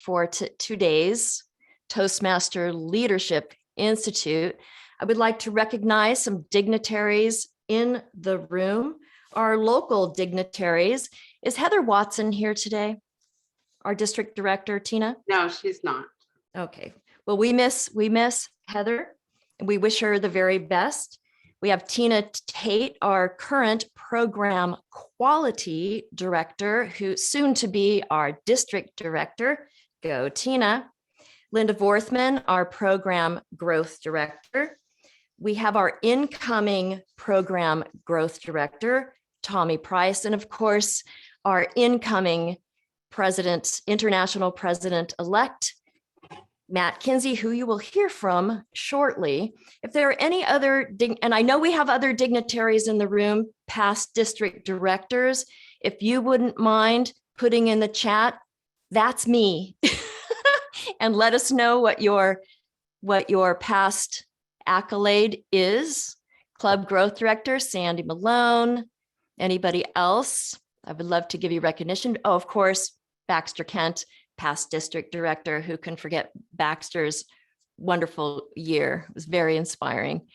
for today's Toastmaster Leadership Institute. I would like to recognize some dignitaries in the room, our local dignitaries. Is Heather Watson here today? Our district director, Tina? No, she's not. Okay. Well, we miss Heather, and we wish her the very best. We have Tina Tate, our current program quality director, who's soon to be our district director. Go, Tina. Linda Vorthman, our program growth director. We have our incoming program growth director, Tommy Price, and of course, our incoming president, international president-elect, Matt Kinsey, who you will hear from shortly. If there are any other, and I know we have other dignitaries in the room, past district directors, if you wouldn't mind putting in the chat, that's me. And let us know what your past accolade is. Club Growth Director, Sandy Malone. Anybody else? I would love to give you recognition. Oh, of course, Baxter Kent, past district director. Who can forget Baxter's wonderful year? It was very inspiring.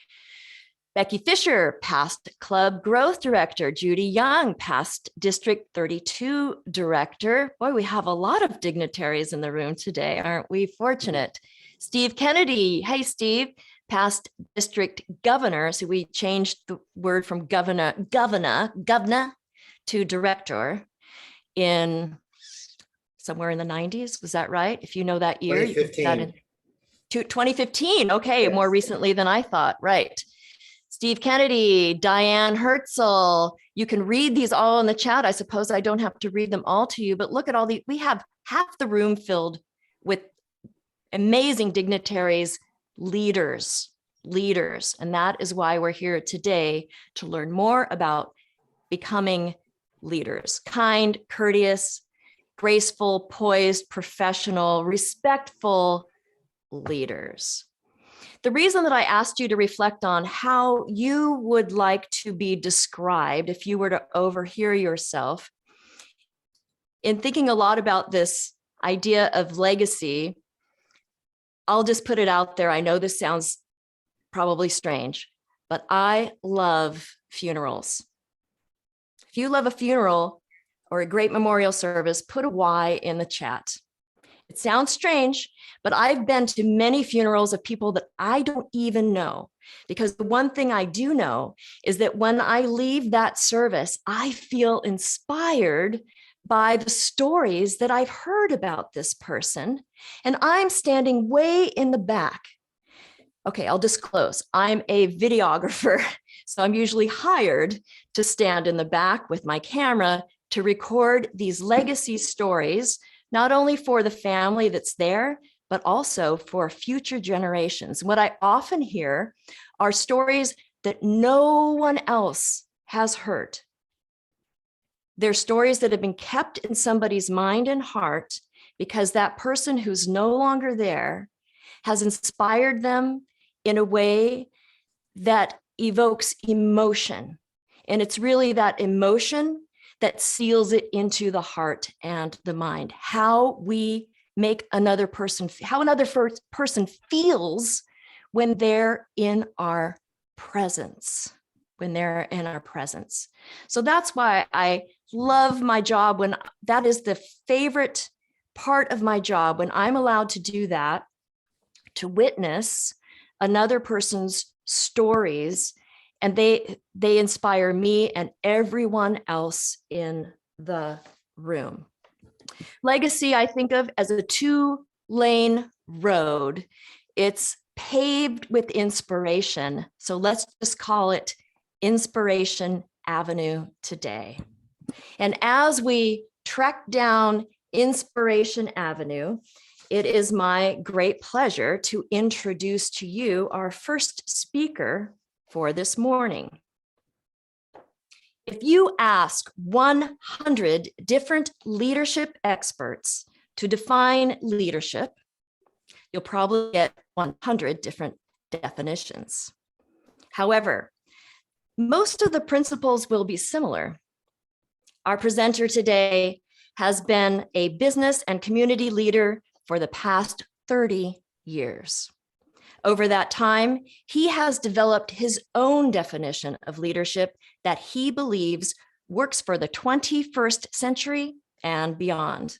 Becky Fisher, past Club Growth Director. Judy Young, past District 32 Director. Boy, we have a lot of dignitaries in the room today, aren't we fortunate? Steve Kennedy. Hey, Steve, past District Governor. So we changed the word from governor to director in somewhere in the 90s. Was that right? If you know that year. 2015. 2015. Okay, Yes. More recently than I thought. Right. Steve Kennedy, Diane Herzl. You can read these all in the chat. I suppose I don't have to read them all to you, but look at all the, we have half the room filled with amazing dignitaries, leaders. And that is why we're here today, to learn more about becoming leaders. Kind, courteous, graceful, poised, professional, respectful leaders. The reason that I asked you to reflect on how you would like to be described if you were to overhear yourself, in thinking a lot about this idea of legacy, I'll just put it out there. I know this sounds probably strange, but I love funerals. If you love a funeral or a great memorial service, put a Y in the chat. It sounds strange, but I've been to many funerals of people that I don't even know, because the one thing I do know is that when I leave that service, I feel inspired by the stories that I've heard about this person, and I'm standing way in the back. Okay, I'll disclose, I'm a videographer, so I'm usually hired to stand in the back with my camera to record these legacy stories, not only for the family that's there, but also for future generations. What I often hear are stories that no one else has heard. They're stories that have been kept in somebody's mind and heart because that person who's no longer there has inspired them in a way that evokes emotion. And it's really that emotion that seals it into the heart and the mind. How we make another person, how another person feels when they're in our presence, So that's why I love my job, when that is the favorite part of my job, when I'm allowed to do that, to witness another person's stories, and they inspire me and everyone else in the room. Legacy, I think of as a 2-lane road. It's paved with inspiration. So let's just call it Inspiration Avenue today. And as we trek down Inspiration Avenue, it is my great pleasure to introduce to you our first speaker for this morning. If you ask 100 different leadership experts to define leadership, you'll probably get 100 different definitions. However, most of the principles will be similar. Our presenter today has been a business and community leader for the past 30 years. Over that time, he has developed his own definition of leadership that he believes works for the 21st century and beyond,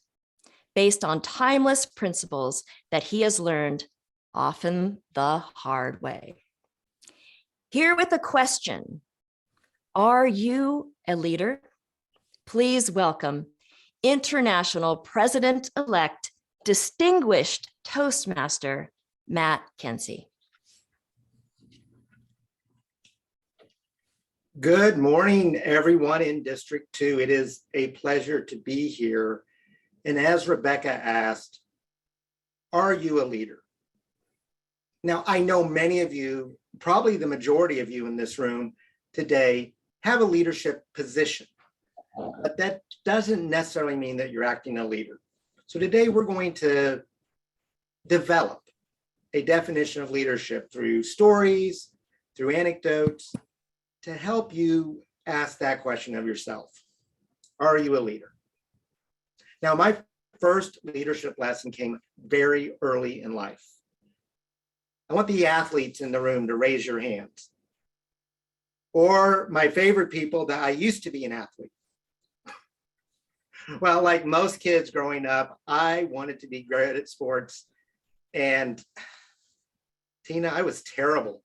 based on timeless principles that he has learned, often the hard way. Here with a question: are you a leader? Please welcome International President-elect, distinguished Toastmaster, Matt Kensey. Good morning, everyone in District 2. It is a pleasure to be here. And as Rebecca asked, are you a leader? Now, I know many of you, probably the majority of you in this room today, have a leadership position, but that doesn't necessarily mean that you're acting a leader. So today we're going to develop a definition of leadership through stories, through anecdotes, to help you ask that question of yourself. Are you a leader? Now, my first leadership lesson came very early in life. I want the athletes in the room to raise your hands. Or my favorite people, that I used to be an athlete. Well, like most kids growing up, I wanted to be great at sports. And Tina, I was terrible.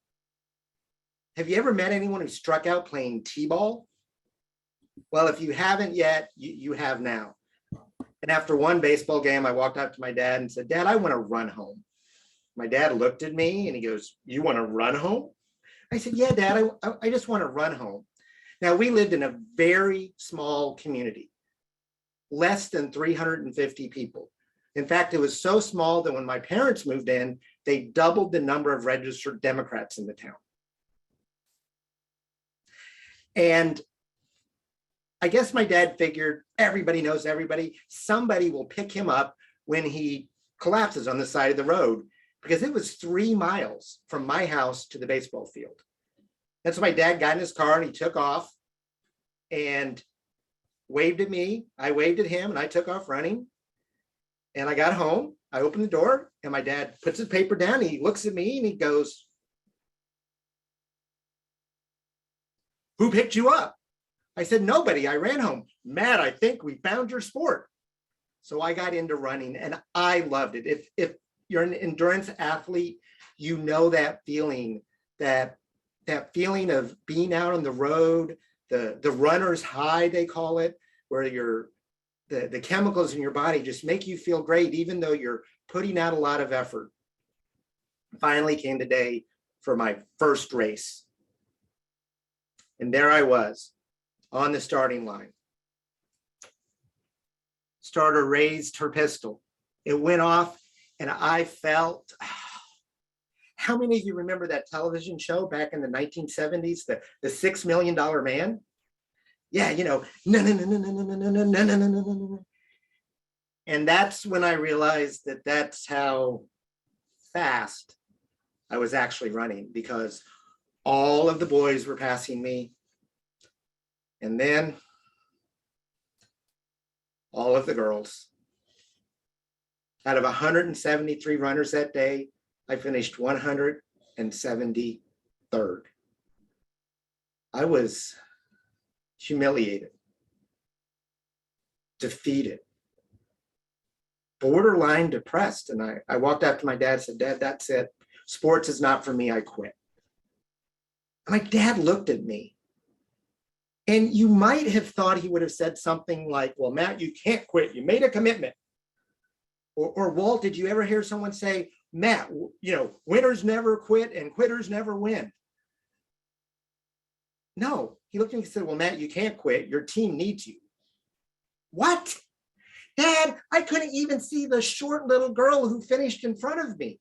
Have you ever met anyone who struck out playing t-ball? Well, if you haven't yet, you have now. And after one baseball game, I walked up to my dad and said, "Dad, I want to run home." My dad looked at me and he goes, "You want to run home?" I said, "Yeah, Dad, I just want to run home." Now, we lived in a very small community, less than 350 people. In fact, it was so small that when my parents moved in, they doubled the number of registered Democrats in the town. And I guess my dad figured everybody knows everybody. Somebody will pick him up when he collapses on the side of the road, because it was 3 miles from my house to the baseball field. And so my dad got in his car and he took off and waved at me. I waved at him and I took off running. And I got home, I opened the door and my dad puts his paper down. He looks at me and he goes, "Who picked you up?" I said, "Nobody, I ran home." "Matt, I think we found your sport." So I got into running and I loved it. If you're an endurance athlete, you know that feeling, that feeling of being out on the road, the runner's high, they call it, where the chemicals in your body just make you feel great, even though you're putting out a lot of effort. Finally came the day for my first race. And there I was on the starting line. Starter raised her pistol. It went off and I felt, how many of you remember that television show back in the 1970s, the $6 Million Man? Yeah, you know, no, no, no, no, no, no, no, no, no, no, no, no, no. And that's when I realized that that's how fast I was actually running, because all of the boys were passing me. And then all of the girls. Out of 173 runners that day, I finished 173rd. I was humiliated, defeated, borderline depressed. And I walked up to my dad and said, "Dad, that's it. Sports is not for me. I quit." My dad looked at me. And you might have thought he would have said something like, "Well, Matt, you can't quit. You made a commitment." Or Walt, did you ever hear someone say, "Matt, you know, winners never quit and quitters never win"? No, he looked at me and said, "Well, Matt, you can't quit. Your team needs you." What? Dad, I couldn't even see the short little girl who finished in front of me.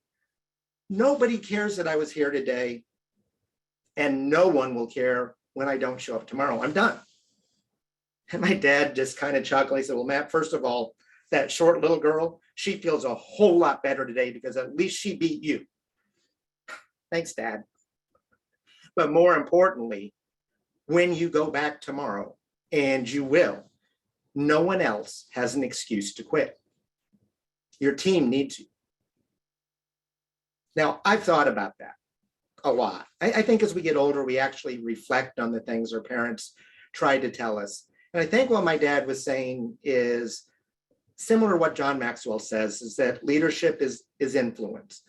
Nobody cares that I was here today, and no one will care when I don't show up tomorrow. I'm done. And my dad just kind of chuckled. He said, "Well, Matt, first of all, that short little girl, she feels a whole lot better today because at least she beat you." Thanks, Dad. But more importantly, when you go back tomorrow, and you will, no one else has an excuse to quit. Your team needs you. Now, I've thought about that a lot. I think as we get older, we actually reflect on the things our parents tried to tell us. And I think what my dad was saying is similar to what John Maxwell says, is that leadership is influence.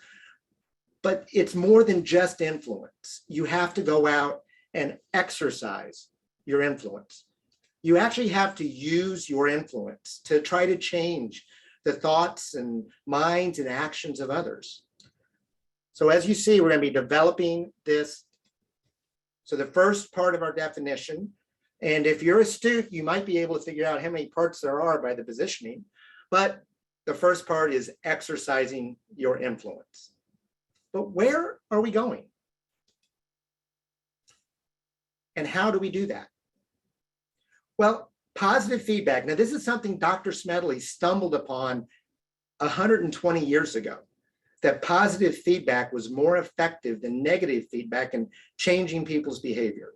But it's more than just influence. You have to go out and exercise your influence. You actually have to use your influence to try to change the thoughts and minds and actions of others. So as you see, we're going to be developing this. So the first part of our definition, and if you're astute, you might be able to figure out how many parts there are by the positioning, but the first part is exercising your influence. But where are we going? And how do we do that? Well, positive feedback. Now, this is something Dr. Smedley stumbled upon 120 years ago, that positive feedback was more effective than negative feedback in changing people's behavior.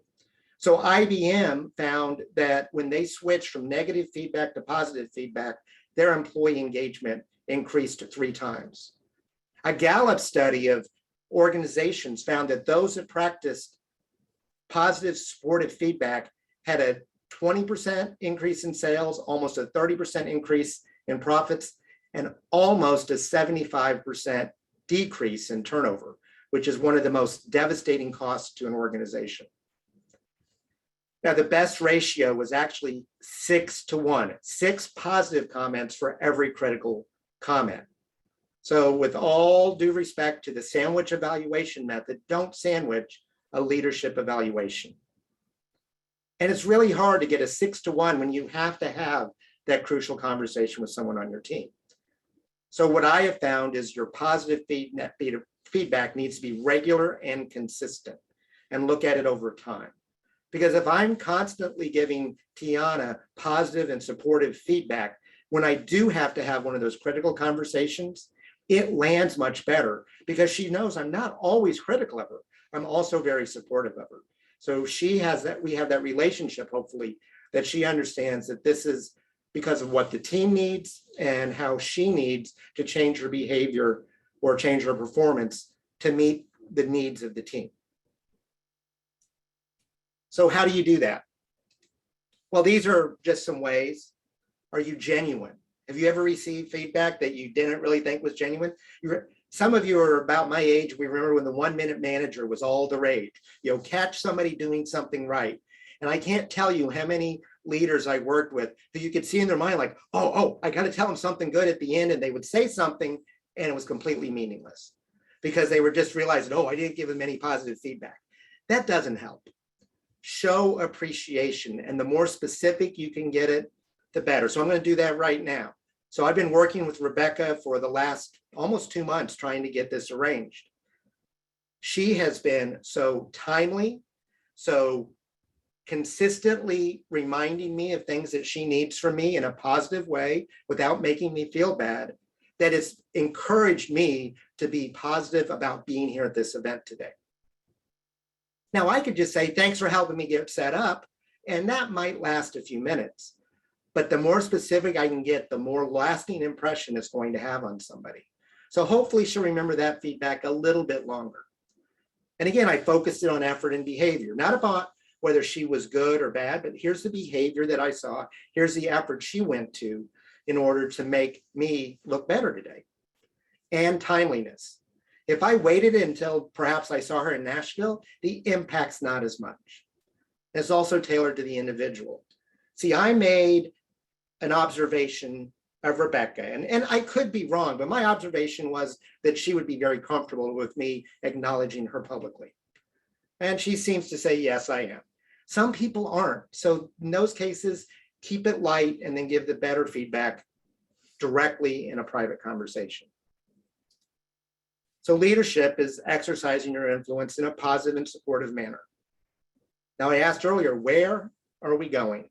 So IBM found that when they switched from negative feedback to positive feedback, their employee engagement increased 3 times. A Gallup study of organizations found that those that practiced positive supportive feedback had a 20% increase in sales, almost a 30% increase in profits, and almost a 75% decrease in turnover, which is one of the most devastating costs to an organization. Now, the best ratio was actually 6 to 1, 6 positive comments for every critical comment. So with all due respect to the sandwich evaluation method, don't sandwich a leadership evaluation. And it's really hard to get a 6 to 1 when you have to have that crucial conversation with someone on your team. So what I have found is your positive feedback needs to be regular and consistent, and look at it over time. Because if I'm constantly giving Tiana positive and supportive feedback, when I do have to have one of those critical conversations, it lands much better because she knows I'm not always critical of her. I'm also very supportive of her. So she has that, we have that relationship, hopefully, that she understands that this is because of what the team needs and how she needs to change her behavior or change her performance to meet the needs of the team. So how do you do that? Well, these are just some ways. Are you genuine? Have you ever received feedback that you didn't really think was genuine? Some of you are about my age. We remember when the 1-minute manager was all the rage. You know, catch somebody doing something right. And I can't tell you how many leaders I worked with who you could see in their mind like, oh, I got to tell them something good at the end. And they would say something and it was completely meaningless because they were just realizing, oh, I didn't give them any positive feedback. That doesn't help. Show appreciation. And the more specific you can get it, the better. So I'm going to do that right now. So I've been working with Rebecca for the last almost 2 months trying to get this arranged. She has been so timely, so consistently reminding me of things that she needs from me in a positive way without making me feel bad, that it's encouraged me to be positive about being here at this event today. Now, I could just say, thanks for helping me get set up, and that might last a few minutes. But the more specific I can get, the more lasting impression it's going to have on somebody. So hopefully she'll remember that feedback a little bit longer. And again, I focused it on effort and behavior, not about whether she was good or bad, but here's the behavior that I saw. Here's the effort she went to in order to make me look better today. And timeliness. If I waited until perhaps I saw her in Nashville, the impact's not as much. It's also tailored to the individual. See, I made an observation of Rebecca, and I could be wrong, but my observation was that she would be very comfortable with me acknowledging her publicly. And she seems to say, yes, I am. Some people aren't. So in those cases, keep it light and then give the better feedback directly in a private conversation. So leadership is exercising your influence in a positive and supportive manner. Now, I asked earlier, where are we going?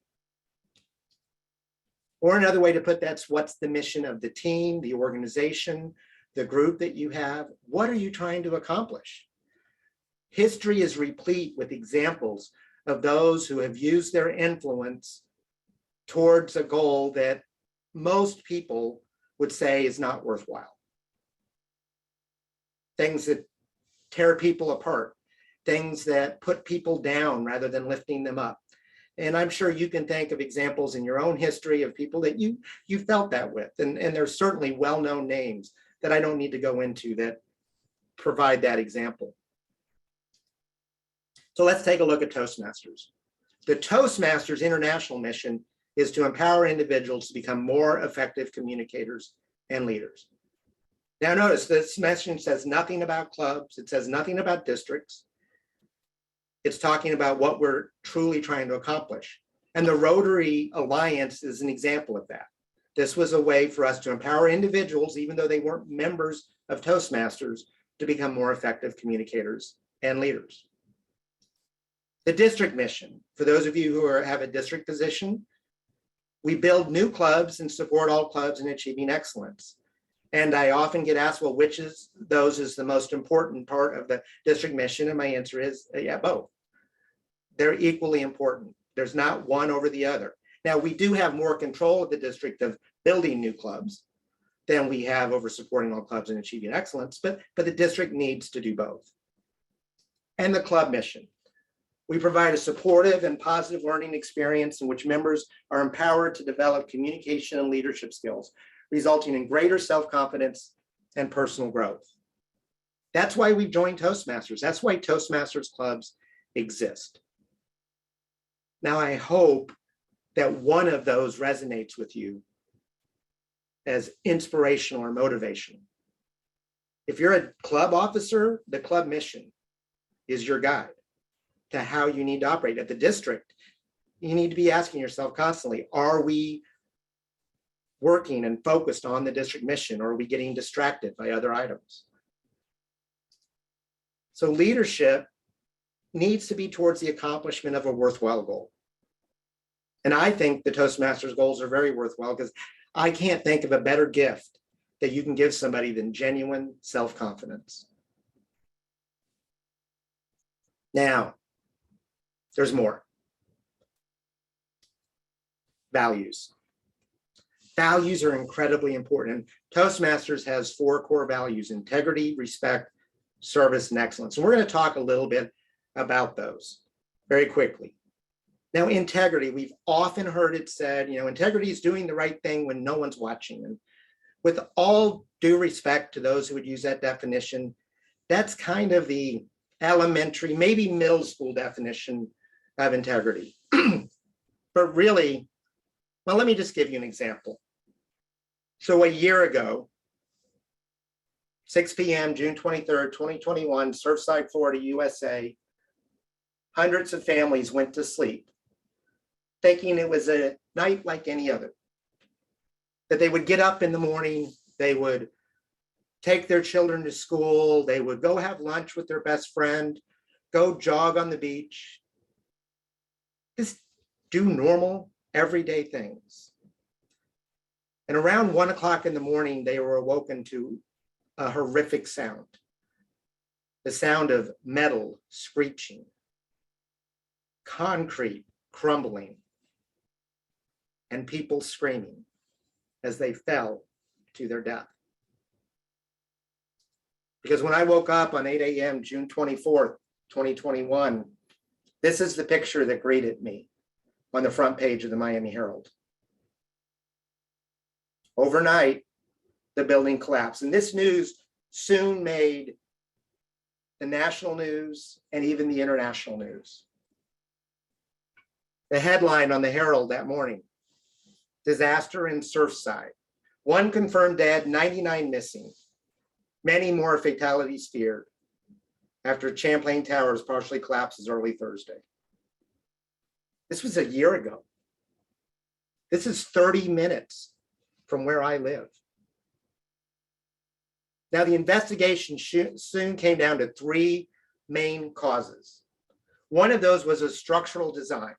Or another way to put that's what's the mission of the team, the organization, the group that you have? What are you trying to accomplish? History is replete with examples of those who have used their influence towards a goal that most people would say is not worthwhile. Things that tear people apart, things that put people down rather than lifting them up. And I'm sure you can think of examples in your own history of people that you felt that with. And there's certainly well-known names that I don't need to go into that provide that example. So let's take a look at Toastmasters. The Toastmasters international mission is to empower individuals to become more effective communicators and leaders. Now notice this mission says nothing about clubs. It says nothing about districts. It's talking about what we're truly trying to accomplish. And the Rotary Alliance is an example of that. This was a way for us to empower individuals, even though they weren't members of Toastmasters, to become more effective communicators and leaders. The district mission, for those of you who have a district position, we build new clubs and support all clubs in achieving excellence. And I often get asked, well, which is those is the most important part of the district mission? And my answer is, yeah, both. They're equally important. There's not one over the other. Now, we do have more control of the district of building new clubs than we have over supporting all clubs and achieving excellence, but the district needs to do both. And the club mission. We provide a supportive and positive learning experience in which members are empowered to develop communication and leadership skills, resulting in greater self-confidence and personal growth. That's why we've joined Toastmasters. That's why Toastmasters clubs exist. Now, I hope that one of those resonates with you as inspirational or motivational. If you're a club officer, the club mission is your guide to how you need to operate. At the district, you need to be asking yourself constantly, are we working and focused on the district mission, or are we getting distracted by other items? So leadership needs to be towards the accomplishment of a worthwhile goal. And I think the Toastmasters goals are very worthwhile because I can't think of a better gift that you can give somebody than genuine self-confidence. Now, there's more. Values. Values are incredibly important. Toastmasters has 4 core values: integrity, respect, service, and excellence. And we're going to talk a little bit about those very quickly. Now, integrity, we've often heard it said, integrity is doing the right thing when no one's watching. And with all due respect to those who would use that definition, that's kind of the elementary, maybe middle school definition of integrity. But really, well, let me just give you an example. So a year ago, 6 p.m., June 23rd, 2021, Surfside, Florida, USA, hundreds of families went to sleep thinking it was a night like any other, that they would get up in the morning, they would take their children to school, they would go have lunch with their best friend, go jog on the beach, just do normal, everyday things. And around 1 o'clock in the morning, they were awoken to a horrific sound, the sound of metal screeching, concrete crumbling, and people screaming as they fell to their death. Because when I woke up on 8 a.m., June 24th, 2021, this is the picture that greeted me on the front page of the Miami Herald. Overnight, the building collapsed. And this news soon made the national news and even the international news. The headline on the Herald that morning: disaster in Surfside. 1 confirmed dead, 99 missing. Many more fatalities feared after Champlain Towers partially collapses early Thursday. This was a year ago. This is 30 minutes from where I live. Now, the investigation soon came down to 3 main causes. One of those was a structural design.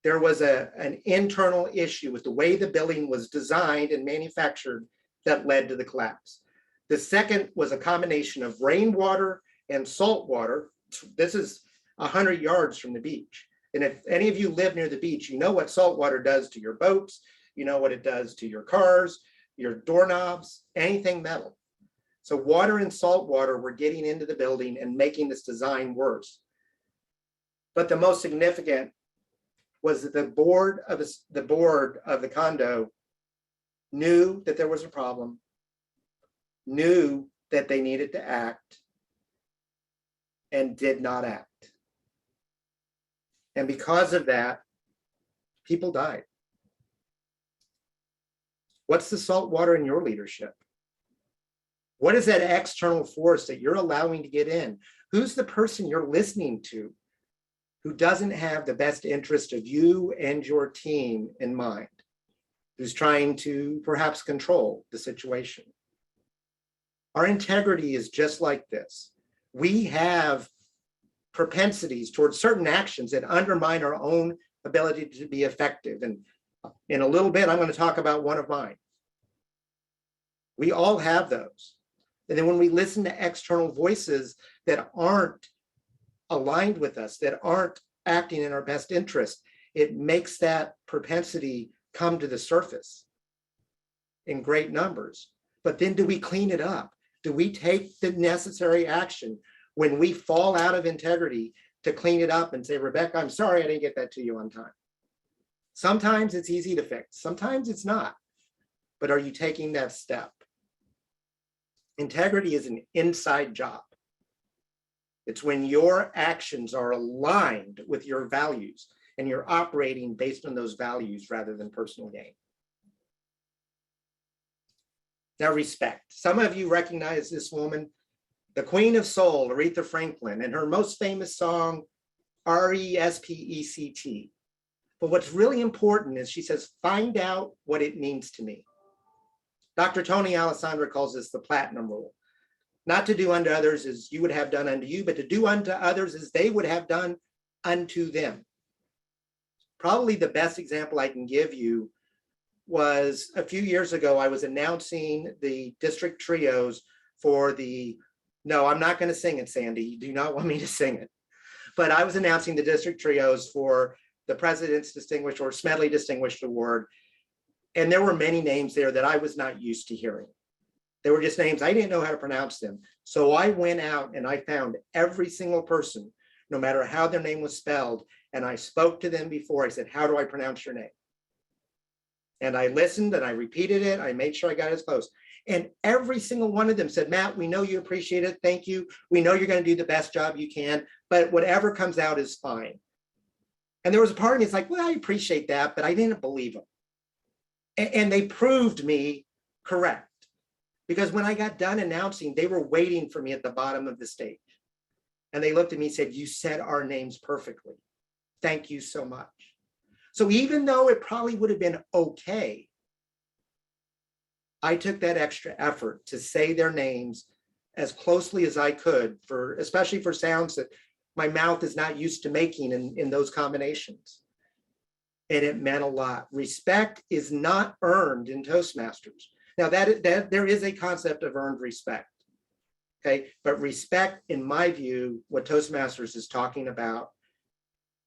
There was an internal issue with the way the building was designed and manufactured that led to the collapse. The second was a combination of rainwater and salt water. This is 100 yards from the beach. And if any of you live near the beach, you know what salt water does to your boats, you know what it does to your cars, your doorknobs, anything metal. So water and salt water were getting into the building and making this design worse. But the most significant was that the board of the condo knew that there was a problem, knew that they needed to act, and did not act. And because of that, people died. What's the salt water in your leadership? What is that external force that you're allowing to get in? Who's the person you're listening to who doesn't have the best interest of you and your team in mind, who's trying to perhaps control the situation? Our integrity is just like this. We have propensities towards certain actions that undermine our own ability to be effective. And in a little bit, I'm going to talk about one of mine. We all have those. And then when we listen to external voices that aren't aligned with us, that aren't acting in our best interest, it makes that propensity come to the surface in great numbers. But then do we clean it up? Do we take the necessary action when we fall out of integrity to clean it up and say, Rebecca, I'm sorry I didn't get that to you on time? Sometimes it's easy to fix, sometimes it's not. But are you taking that step? Integrity is an inside job. It's when your actions are aligned with your values and you're operating based on those values rather than personal gain. Now, respect. Some of you recognize this woman, the Queen of Soul, Aretha Franklin, and her most famous song, R-E-S-P-E-C-T. But what's really important is she says, find out what it means to me. Dr. Tony Alessandra calls this the platinum rule. Not to do unto others as you would have done unto you, but to do unto others as they would have done unto them. Probably the best example I can give you was a few years ago, I was announcing the district trios for the, no, I'm not going to sing it, Sandy. You do not want me to sing it. But I was announcing the district trios for the President's Distinguished or Smedley Distinguished Award. And there were many names there that I was not used to hearing. They were just names, I didn't know how to pronounce them. So I went out and I found every single person, no matter how their name was spelled, and I spoke to them before. I said, how do I pronounce your name? And I listened and I repeated it. I made sure I got as close. And every single one of them said, Matt, we know you appreciate it. Thank you. We know you're going to do the best job you can, but whatever comes out is fine. And there was a part of me that's like, well, I appreciate that, but I didn't believe them. And they proved me correct. Because when I got done announcing, they were waiting for me at the bottom of the stage. And they looked at me and said, you said our names perfectly. Thank you so much. So even though it probably would have been okay, I took that extra effort to say their names as closely as I could, especially for sounds that my mouth is not used to making in those combinations. And it meant a lot. Respect is not earned in Toastmasters. Now that there is a concept of earned respect, okay? But respect, in my view, what Toastmasters is talking about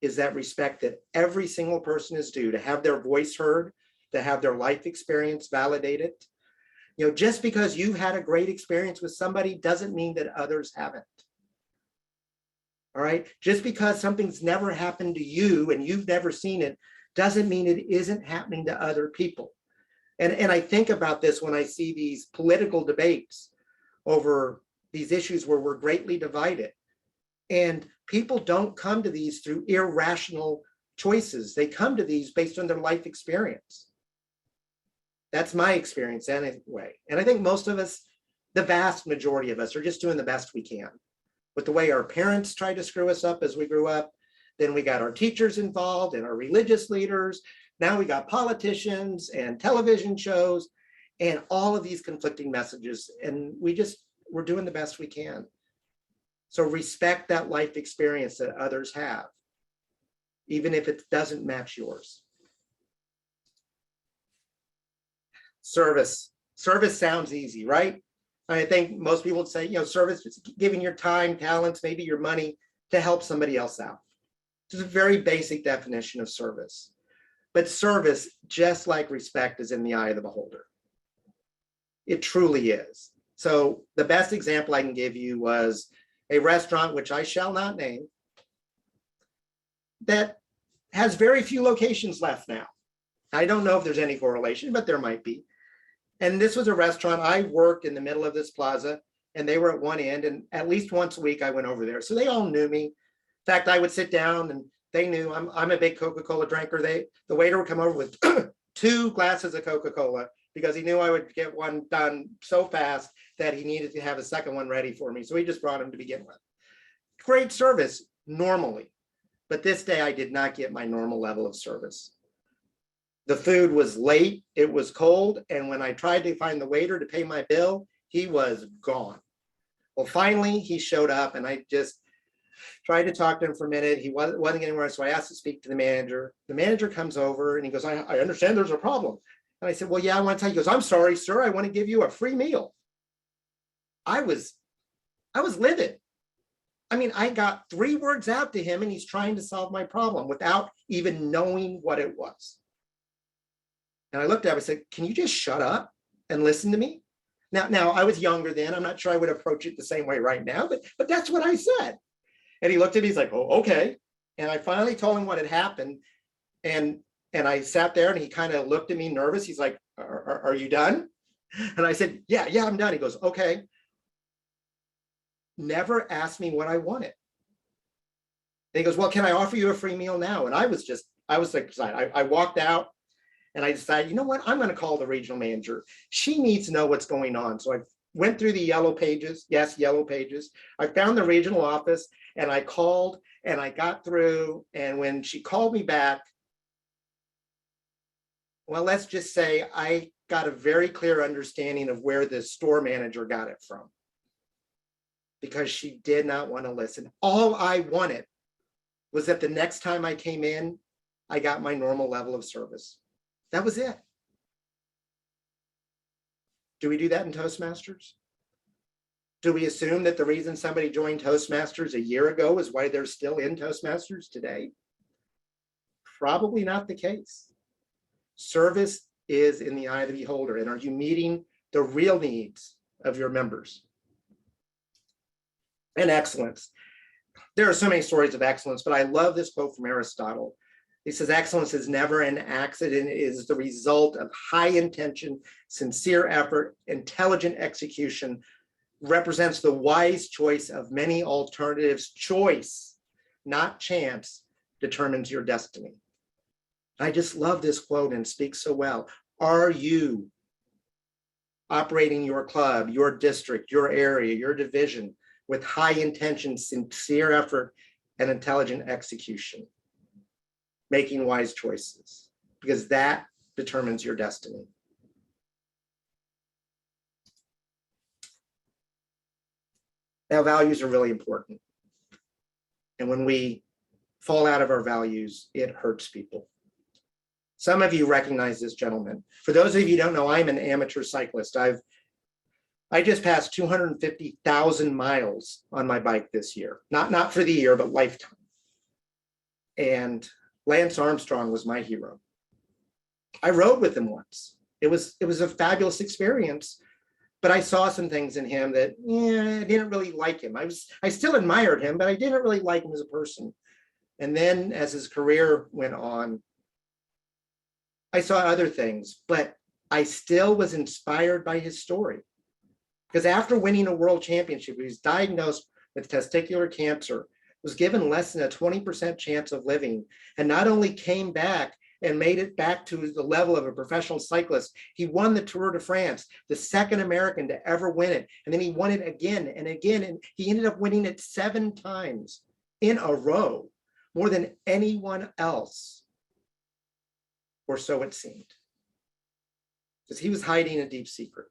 is that respect that every single person is due, to have their voice heard, to have their life experience validated. You know, just because you had a great experience with somebody doesn't mean that others haven't. All right, just because something's never happened to you and you've never seen it doesn't mean it isn't happening to other people. And I think about this when I see these political debates over these issues where we're greatly divided. And people don't come to these through irrational choices. They come to these based on their life experience. That's my experience anyway. And I think most of us, the vast majority of us, are just doing the best we can. With the way our parents tried to screw us up as we grew up, then we got our teachers involved and our religious leaders. Now we got politicians and television shows and all of these conflicting messages. And we're doing the best we can. So respect that life experience that others have, even if it doesn't match yours. Service sounds easy, right? I think most people would say, you know, service is giving your time, talents, maybe your money to help somebody else out. It's a very basic definition of service. But service, just like respect, is in the eye of the beholder. It truly is. So the best example I can give you was a restaurant, which I shall not name, that has very few locations left now. I don't know if there's any correlation, but there might be. And this was a restaurant. I worked in the middle of this plaza and they were at one end, and at least once a week I went over there. So they all knew me. In fact, I would sit down and they knew I'm a big Coca-Cola drinker. The waiter would come over with 2 glasses of Coca-Cola because he knew I would get one done so fast that he needed to have a second one ready for me. So he just brought him to begin with. Great service normally, but this day I did not get my normal level of service. The food was late, it was cold, and when I tried to find the waiter to pay my bill, he was gone. Well, finally he showed up and I just tried to talk to him for a minute. He wasn't getting anywhere, so I asked to speak to the manager. The manager comes over and he goes, I understand there's a problem. And I said, well, yeah, I want to tell you. He goes, I'm sorry, sir, I want to give you a free meal. I was livid. I mean, I got 3 words out to him and he's trying to solve my problem without even knowing what it was. And I looked at him and said, can you just shut up and listen to me? Now I was younger then. I'm not sure I would approach it the same way right now, but that's what I said. And he looked at me, he's like, oh, okay. And I finally told him what had happened. And I sat there and he kind of looked at me nervous. He's like, are you done? And I said, yeah, I'm done. He goes, okay. Never asked me what I wanted. And he goes, well, can I offer you a free meal now? And I was like, excited. I walked out and I decided, you know what? I'm going to call the regional manager. She needs to know what's going on. So I went through the yellow pages. Yes, yellow pages. I found the regional office and I called and I got through. And when she called me back, well, let's just say I got a very clear understanding of where the store manager got it from, because she did not want to listen. All I wanted was that the next time I came in, I got my normal level of service. That was it. Do we do that in Toastmasters? Do we assume that the reason somebody joined Toastmasters a year ago is why they're still in Toastmasters today? Probably not the case. Service is in the eye of the beholder. And are you meeting the real needs of your members? And excellence. There are so many stories of excellence, but I love this quote from Aristotle. He says, excellence is never an accident. It is the result of high intention, sincere effort, intelligent execution, represents the wise choice of many alternatives. Choice, not chance, determines your destiny. I just love this quote and speaks so well. Are you operating your club, your district, your area, your division with high intention, sincere effort, and intelligent execution? Making wise choices, because that determines your destiny. Now, values are really important. And when we fall out of our values, it hurts people. Some of you recognize this gentleman. For those of you who don't know, I'm an amateur cyclist. I just passed 250,000 miles on my bike this year. Not for the year, but lifetime. And Lance Armstrong was my hero. I rode with him once. It was a fabulous experience, but I saw some things in him that I didn't really like him. I still admired him, but I didn't really like him as a person. And then as his career went on, I saw other things, but I still was inspired by his story. Because after winning a world championship, he was diagnosed with testicular cancer, was given less than a 20% chance of living, and not only came back and made it back to the level of a professional cyclist, he won the Tour de France, the second American to ever win it. And then he won it again and again, and he ended up winning it 7 times in a row, more than anyone else, or so it seemed, because he was hiding a deep secret.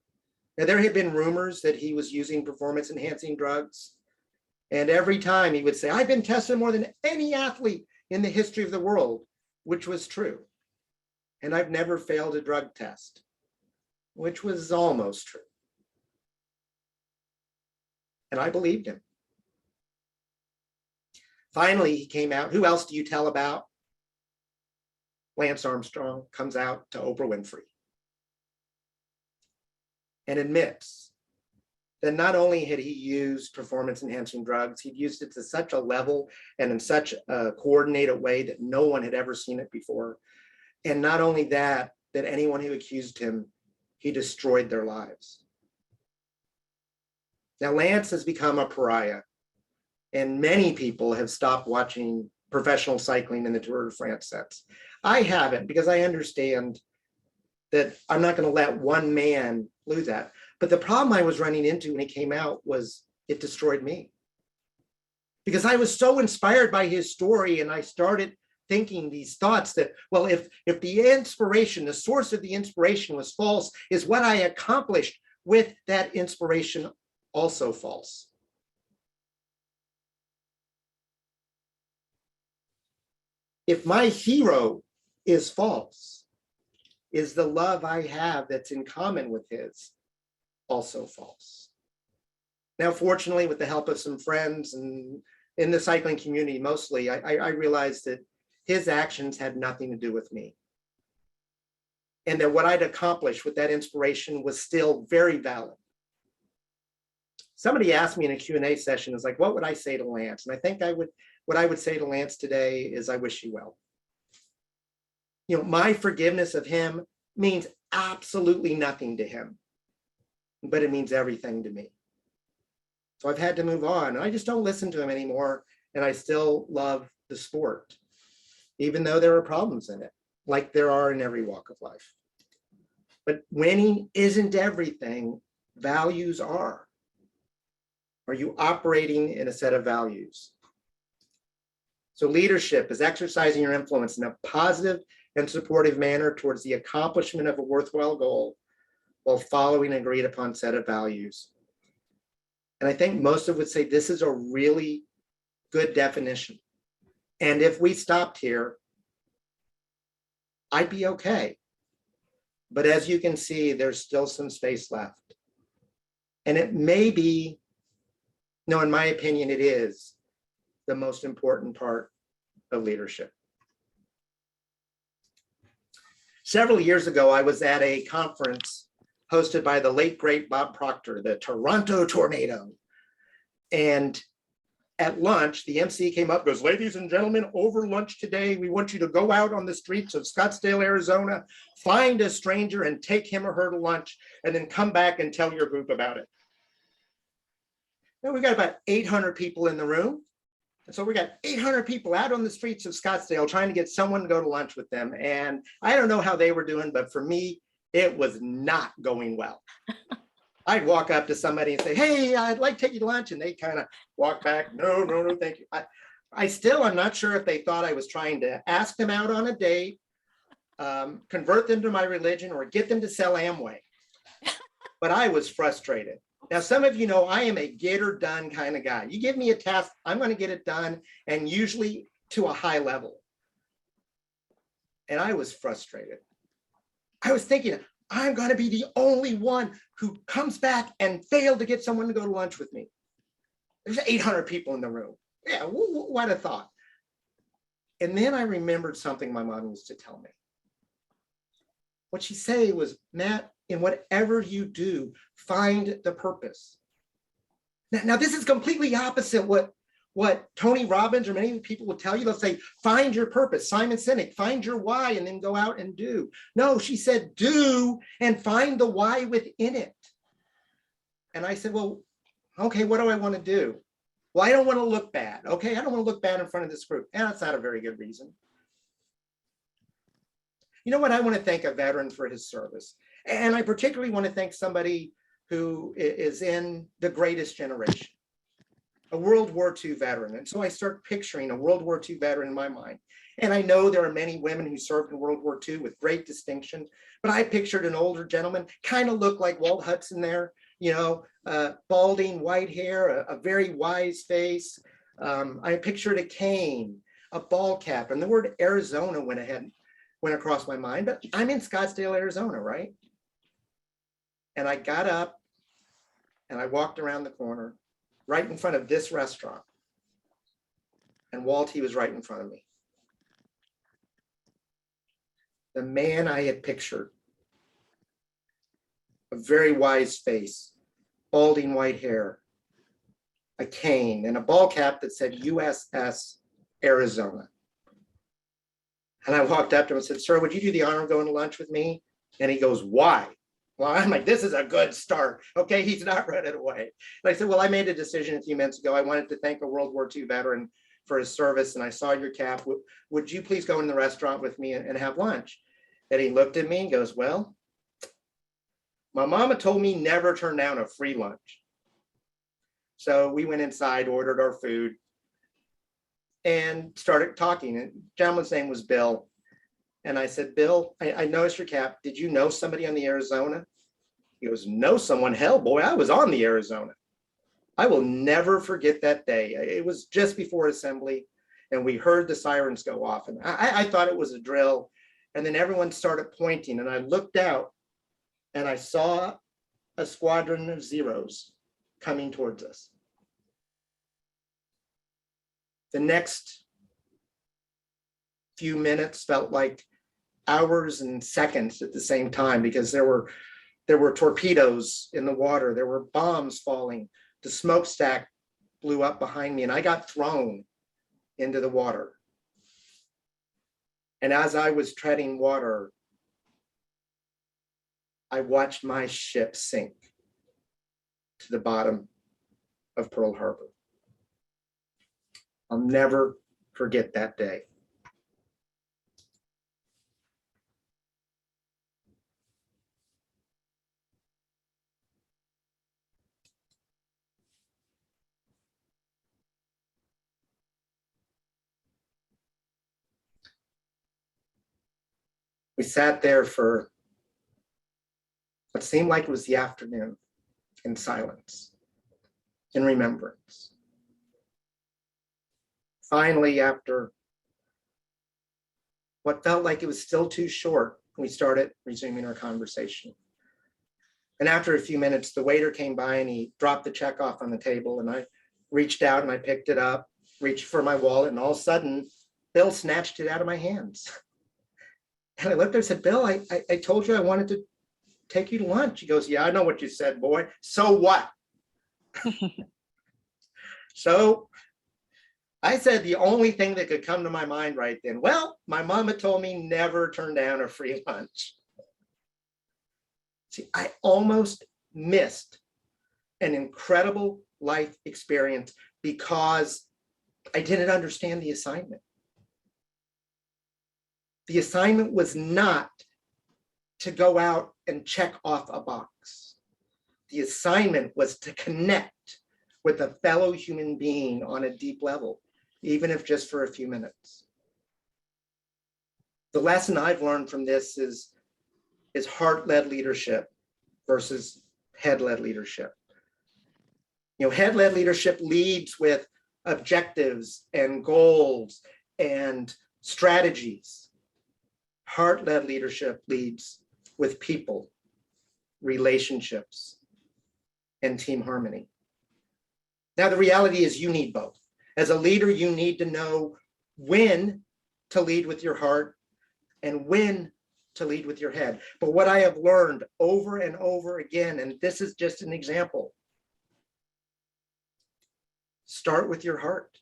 Now, there had been rumors that he was using performance-enhancing drugs. And every time he would say, I've been tested more than any athlete in the history of the world, which was true. And I've never failed a drug test, which was almost true. And I believed him. Finally, he came out. Who else do you tell about? Lance Armstrong comes out to Oprah Winfrey. and admits that not only had he used performance enhancing drugs, he'd used it to such a level and in such a coordinated way that no one had ever seen it before. And not only that, that anyone who accused him, he destroyed their lives. Now, Lance has become a pariah, and many people have stopped watching professional cycling in the Tour de France sets. I haven't, because I understand that I'm not going to let one man lose that. But the problem I was running into when he came out was it destroyed me. Because I was so inspired by his story, and I started thinking these thoughts that, well, if the inspiration, the source of the inspiration was false, is what I accomplished with that inspiration also false? If my hero is false, is the love I have that's in common with his also false? Now, fortunately, with the help of some friends and in the cycling community mostly, I realized that his actions had nothing to do with me. And that what I'd accomplished with that inspiration was still very valid. Somebody asked me in a Q&A session, is like, what would I say to Lance? And I think what I would say to Lance today is, I wish you well. You know, my forgiveness of him means absolutely nothing to him, but it means everything to me. So I've had to move on, and I just don't listen to him anymore. And I still love the sport, even though there are problems in it, like there are in every walk of life. But winning isn't everything. Values are. Are you operating in a set of values? So leadership is exercising your influence in a positive and supportive manner towards the accomplishment of a worthwhile goal while following an agreed upon set of values. And I think most of would say this is a really good definition. And if we stopped here, I'd be okay. But as you can see, there's still some space left. And it may be, no, in my opinion, it is the most important part of leadership. Several years ago, I was at a conference hosted by the late, great Bob Proctor, the Toronto Tornado. And at lunch, the MC came up, goes, ladies and gentlemen, over lunch today, we want you to go out on the streets of Scottsdale, Arizona, find a stranger and take him or her to lunch, and then come back and tell your group about it. Now we've got about 800 people in the room. And so we got 800 people out on the streets of Scottsdale trying to get someone to go to lunch with them. And I don't know how they were doing, but for me, it was not going well. I'd walk up to somebody and say, hey, I'd like to take you to lunch. And they kind of walk back. No, thank you. I'm not sure if they thought I was trying to ask them out on a date, convert them to my religion, or get them to sell Amway. But I was frustrated. Now, some of you know I am a get her done kind of guy. You give me a task, I'm going to get it done, and usually to a high level. And I was frustrated. I was thinking, I'm going to be the only one who comes back and failed to get someone to go to lunch with me. There's 800 people in the room. Yeah, what a thought. And then I remembered something my mom used to tell me. What she said was, Matt, in whatever you do, find the purpose. Now this is completely opposite what Tony Robbins or many people will tell you. They'll say, find your purpose. Simon Sinek, find your why and then go out and do. No, she said, do and find the why within it. And I said, well, okay, what do I want to do? Well, I don't want to look bad. Okay, I don't want to look bad in front of this group. And that's not a very good reason. You know what? I want to thank a veteran for his service. And I particularly want to thank somebody who is in the greatest generation, a World War II veteran. And so I start picturing a World War II veteran in my mind. And I know there are many women who served in World War II with great distinction, but I pictured an older gentleman, kind of looked like Walt Hudson there, you know, balding, white hair, a very wise face. I pictured a cane, a ball cap, and the word Arizona went across my mind, but I'm in Scottsdale, Arizona, right? And I got up and I walked around the corner right in front of this restaurant. And Walt, he was right in front of me. The man I had pictured a very wise face, balding white hair, a cane, and a ball cap that said USS Arizona. And I walked up to him and said, "Sir, would you do the honor of going to lunch with me?" And he goes, "Why?" Well, I'm like, this is a good start. Okay, he's not running away. And I said, "Well, I made a decision a few minutes ago. I wanted to thank a World War II veteran for his service, and I saw your cap. Would you please go in the restaurant with me and have lunch?" And he looked at me and goes, "Well, my mama told me never turn down a free lunch." So we went inside, ordered our food, and started talking. And the gentleman's name was Bill. And I said, "Bill, I noticed your cap. Did you know somebody on the Arizona?" He goes, "Know someone? Hell, boy, I was on the Arizona." I will never forget that day. It was just before assembly, and we heard the sirens go off. And I thought it was a drill. And then everyone started pointing, and I looked out, and I saw a squadron of Zeros coming towards us. The next few minutes felt like hours and seconds at the same time, because there were torpedoes in the water, there were bombs falling, the smokestack blew up behind me, and I got thrown into the water. And as I was treading water, I watched my ship sink to the bottom of Pearl Harbor. I'll never forget that day. We sat there for what seemed like it was the afternoon in silence, in remembrance. Finally, after what felt like it was still too short, we started resuming our conversation. And after a few minutes, the waiter came by and he dropped the check off on the table, and I reached out and I picked it up, reached for my wallet, and all of a sudden, Bill snatched it out of my hands. And I looked there and said, "Bill, I told you I wanted to take you to lunch." He goes, "Yeah, I know what you said, boy. So what?" So I said the only thing that could come to my mind right then, "Well, my mama told me never turn down a free lunch." See, I almost missed an incredible life experience because I didn't understand the assignment. The assignment was not to go out and check off a box. The assignment was to connect with a fellow human being on a deep level, even if just for a few minutes. The lesson I've learned from this is heart-led leadership versus head-led leadership. Head-led leadership leads with objectives and goals and strategies. Heart-led leadership leads with people, relationships, and team harmony. Now, the reality is you need both. As a leader, you need to know when to lead with your heart and when to lead with your head. But what I have learned over and over again, and this is just an example, start with your heart.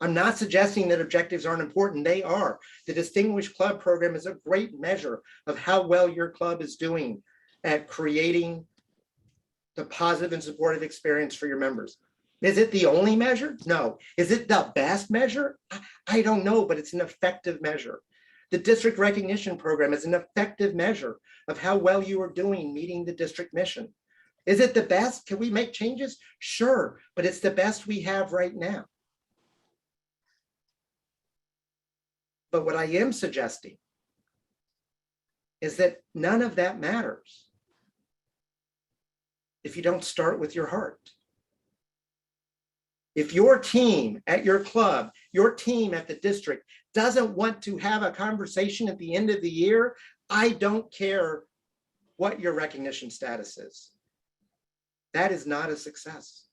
I'm not suggesting that objectives aren't important. They are. The Distinguished Club Program is a great measure of how well your club is doing at creating the positive and supportive experience for your members. Is it the only measure? No. Is it the best measure? I don't know, but it's an effective measure. The District Recognition Program is an effective measure of how well you are doing meeting the district mission. Is it the best? Can we make changes? Sure, but it's the best we have right now. But what I am suggesting is that none of that matters if you don't start with your heart. If your team at your club, your team at the district doesn't want to have a conversation at the end of the year, I don't care what your recognition status is. That is not a success.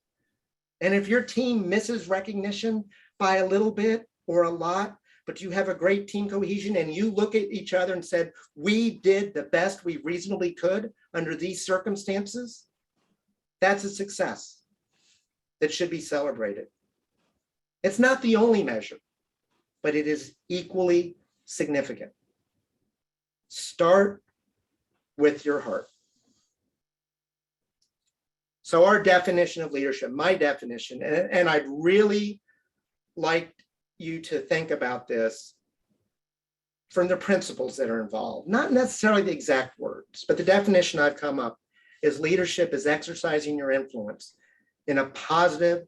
And if your team misses recognition by a little bit or a lot, but you have a great team cohesion and you look at each other and said, we did the best we reasonably could under these circumstances, that's a success that should be celebrated. It's not the only measure, but it is equally significant. Start with your heart. So our definition of leadership, my definition, and I'd really like you to think about this from the principles that are involved, not necessarily the exact words, but the definition I've come up is leadership is exercising your influence in a positive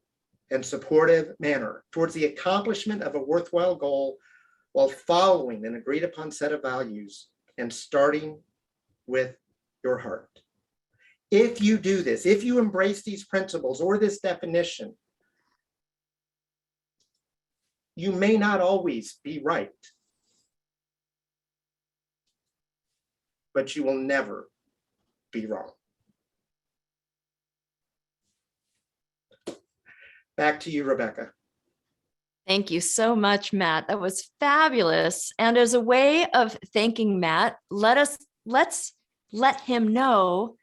and supportive manner towards the accomplishment of a worthwhile goal while following an agreed upon set of values and starting with your heart. If you do this, if you embrace these principles or this definition, you may not always be right, but you will never be wrong. Back to you, Rebecca. Thank you so much, Matt. That was fabulous. And as a way of thanking Matt, let's let him know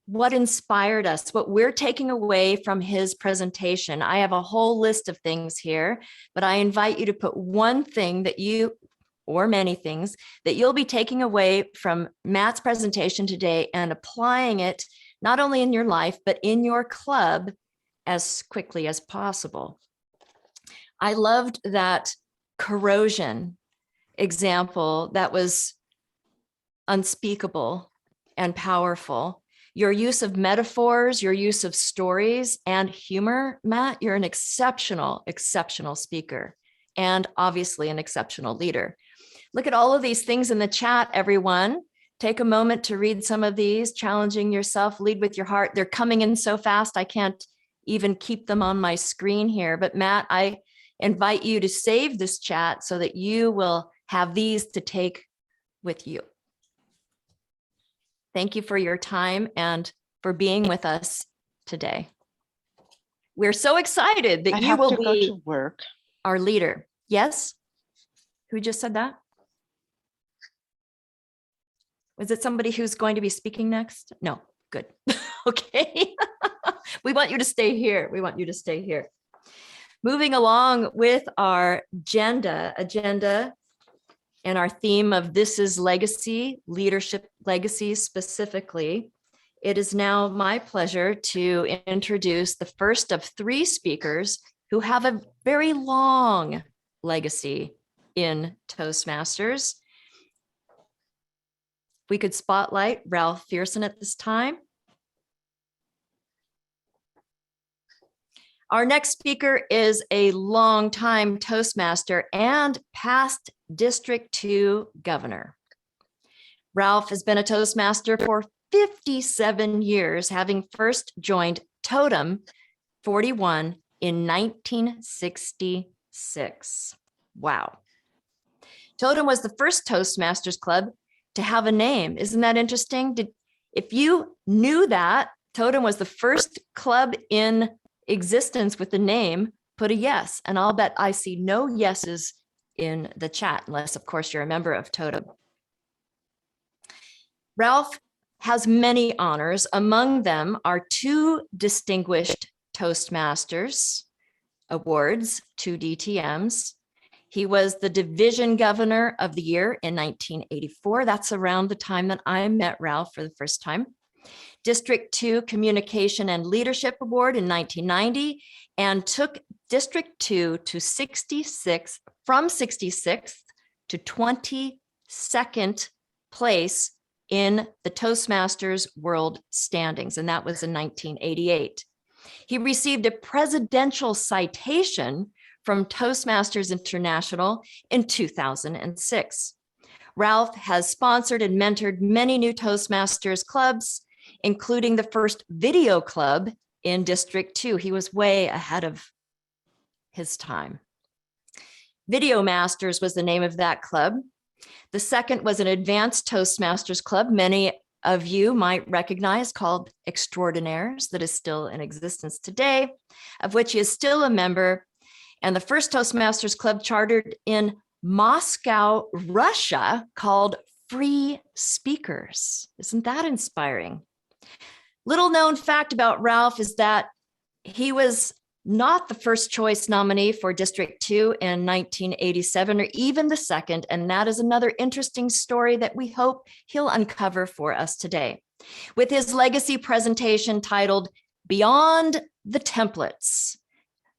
what inspired us, what we're taking away from his presentation. I have a whole list of things here, but I invite you to put one thing that you, or many things, that you'll be taking away from Matt's presentation today and applying it not only in your life, but in your club as quickly as possible. I loved that corrosion example that was unspeakable and powerful. Your use of metaphors, your use of stories and humor, Matt, you're an exceptional, exceptional speaker and obviously an exceptional leader. Look at all of these things in the chat, everyone. Take a moment to read some of these, challenging yourself, lead with your heart. They're coming in so fast, I can't even keep them on my screen here. But Matt, I invite you to save this chat so that you will have these to take with you. Thank you for your time and for being with us today. We're so excited that you will be to work. Our leader. Yes? Who just said that? Was it somebody who's going to be speaking next? No, good. Okay. We want you to stay here. We want you to stay here. Moving along with our agenda and our theme of This is Legacy, Leadership Legacy specifically, it is now my pleasure to introduce the first of three speakers who have a very long legacy in Toastmasters. We could spotlight Ralph Fearson at this time. Our next speaker is a longtime Toastmaster and past District 2 governor. Ralph has been a Toastmaster for 57 years, having first joined Totem 41 in 1966. Wow. Totem was the first Toastmasters club to have a name. Isn't that interesting? If you knew that, Totem was the first club in existence with the name, put a yes. And I'll bet I see no yeses in the chat, unless, of course, you're a member of Totem. Ralph has many honors. Among them are 2 distinguished Toastmasters awards, 2 DTMs. He was the Division Governor of the Year in 1984. That's around the time that I met Ralph for the first time. District 2 Communication and Leadership Award in 1990, and took District 2 to 66th, from 66th to 22nd place in the Toastmasters World Standings, and that was in 1988. He received a presidential citation from Toastmasters International in 2006. Ralph has sponsored and mentored many new Toastmasters clubs, including the first video club in District 2. He was way ahead of his time. Video Masters was the name of that club. The second was an advanced Toastmasters club many of you might recognize, called Extraordinaires, that is still in existence today, of which he is still a member, and the first Toastmasters club chartered in Moscow, Russia, called Free Speakers. Isn't that inspiring? Little known fact about Ralph is that he was not the first choice nominee for District 2 in 1987, or even the second, and that is another interesting story that we hope he'll uncover for us today. With his legacy presentation titled Beyond the Templates,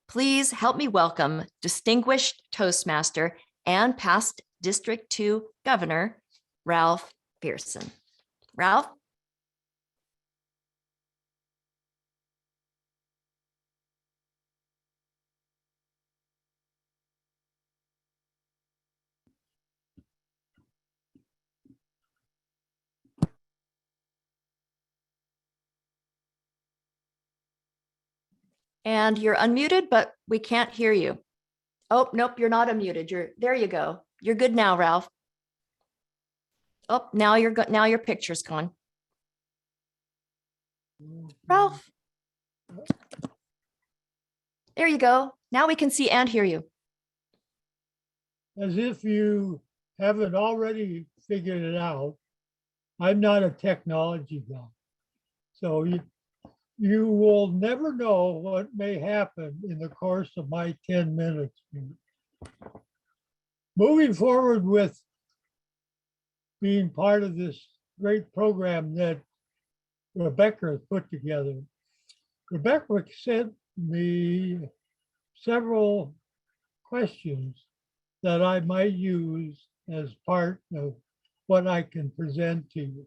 please help me welcome distinguished Toastmaster and past District 2 Governor, Ralph Pearson. Ralph? And you're unmuted, but we can't hear you. Oh, nope, you're not unmuted. There you go. You're good now, Ralph. Oh, now you're good. Now your picture's gone. Ralph. There you go. Now we can see and hear you. As if you haven't already figured it out, I'm not a technology guy. So you will never know what may happen in the course of my 10 minutes. Moving forward with being part of this great program that Rebecca has put together, Rebecca sent me several questions that I might use as part of what I can present to you.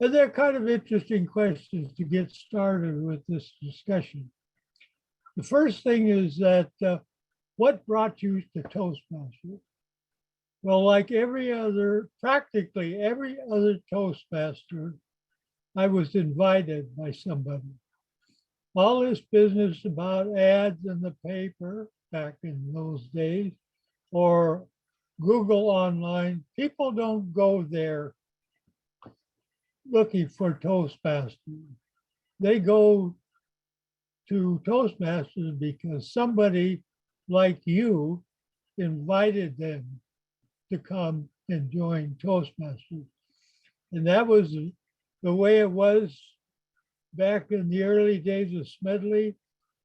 And they're kind of interesting questions to get started with this discussion. The first thing is that what brought you to Toastmasters? Well, like practically every other Toastmaster, I was invited by somebody. All this business about ads in the paper back in those days, or Google online, people don't go there looking for Toastmasters. They go to Toastmasters because somebody like you invited them to come and join Toastmasters. And that was the way it was back in the early days of Smedley,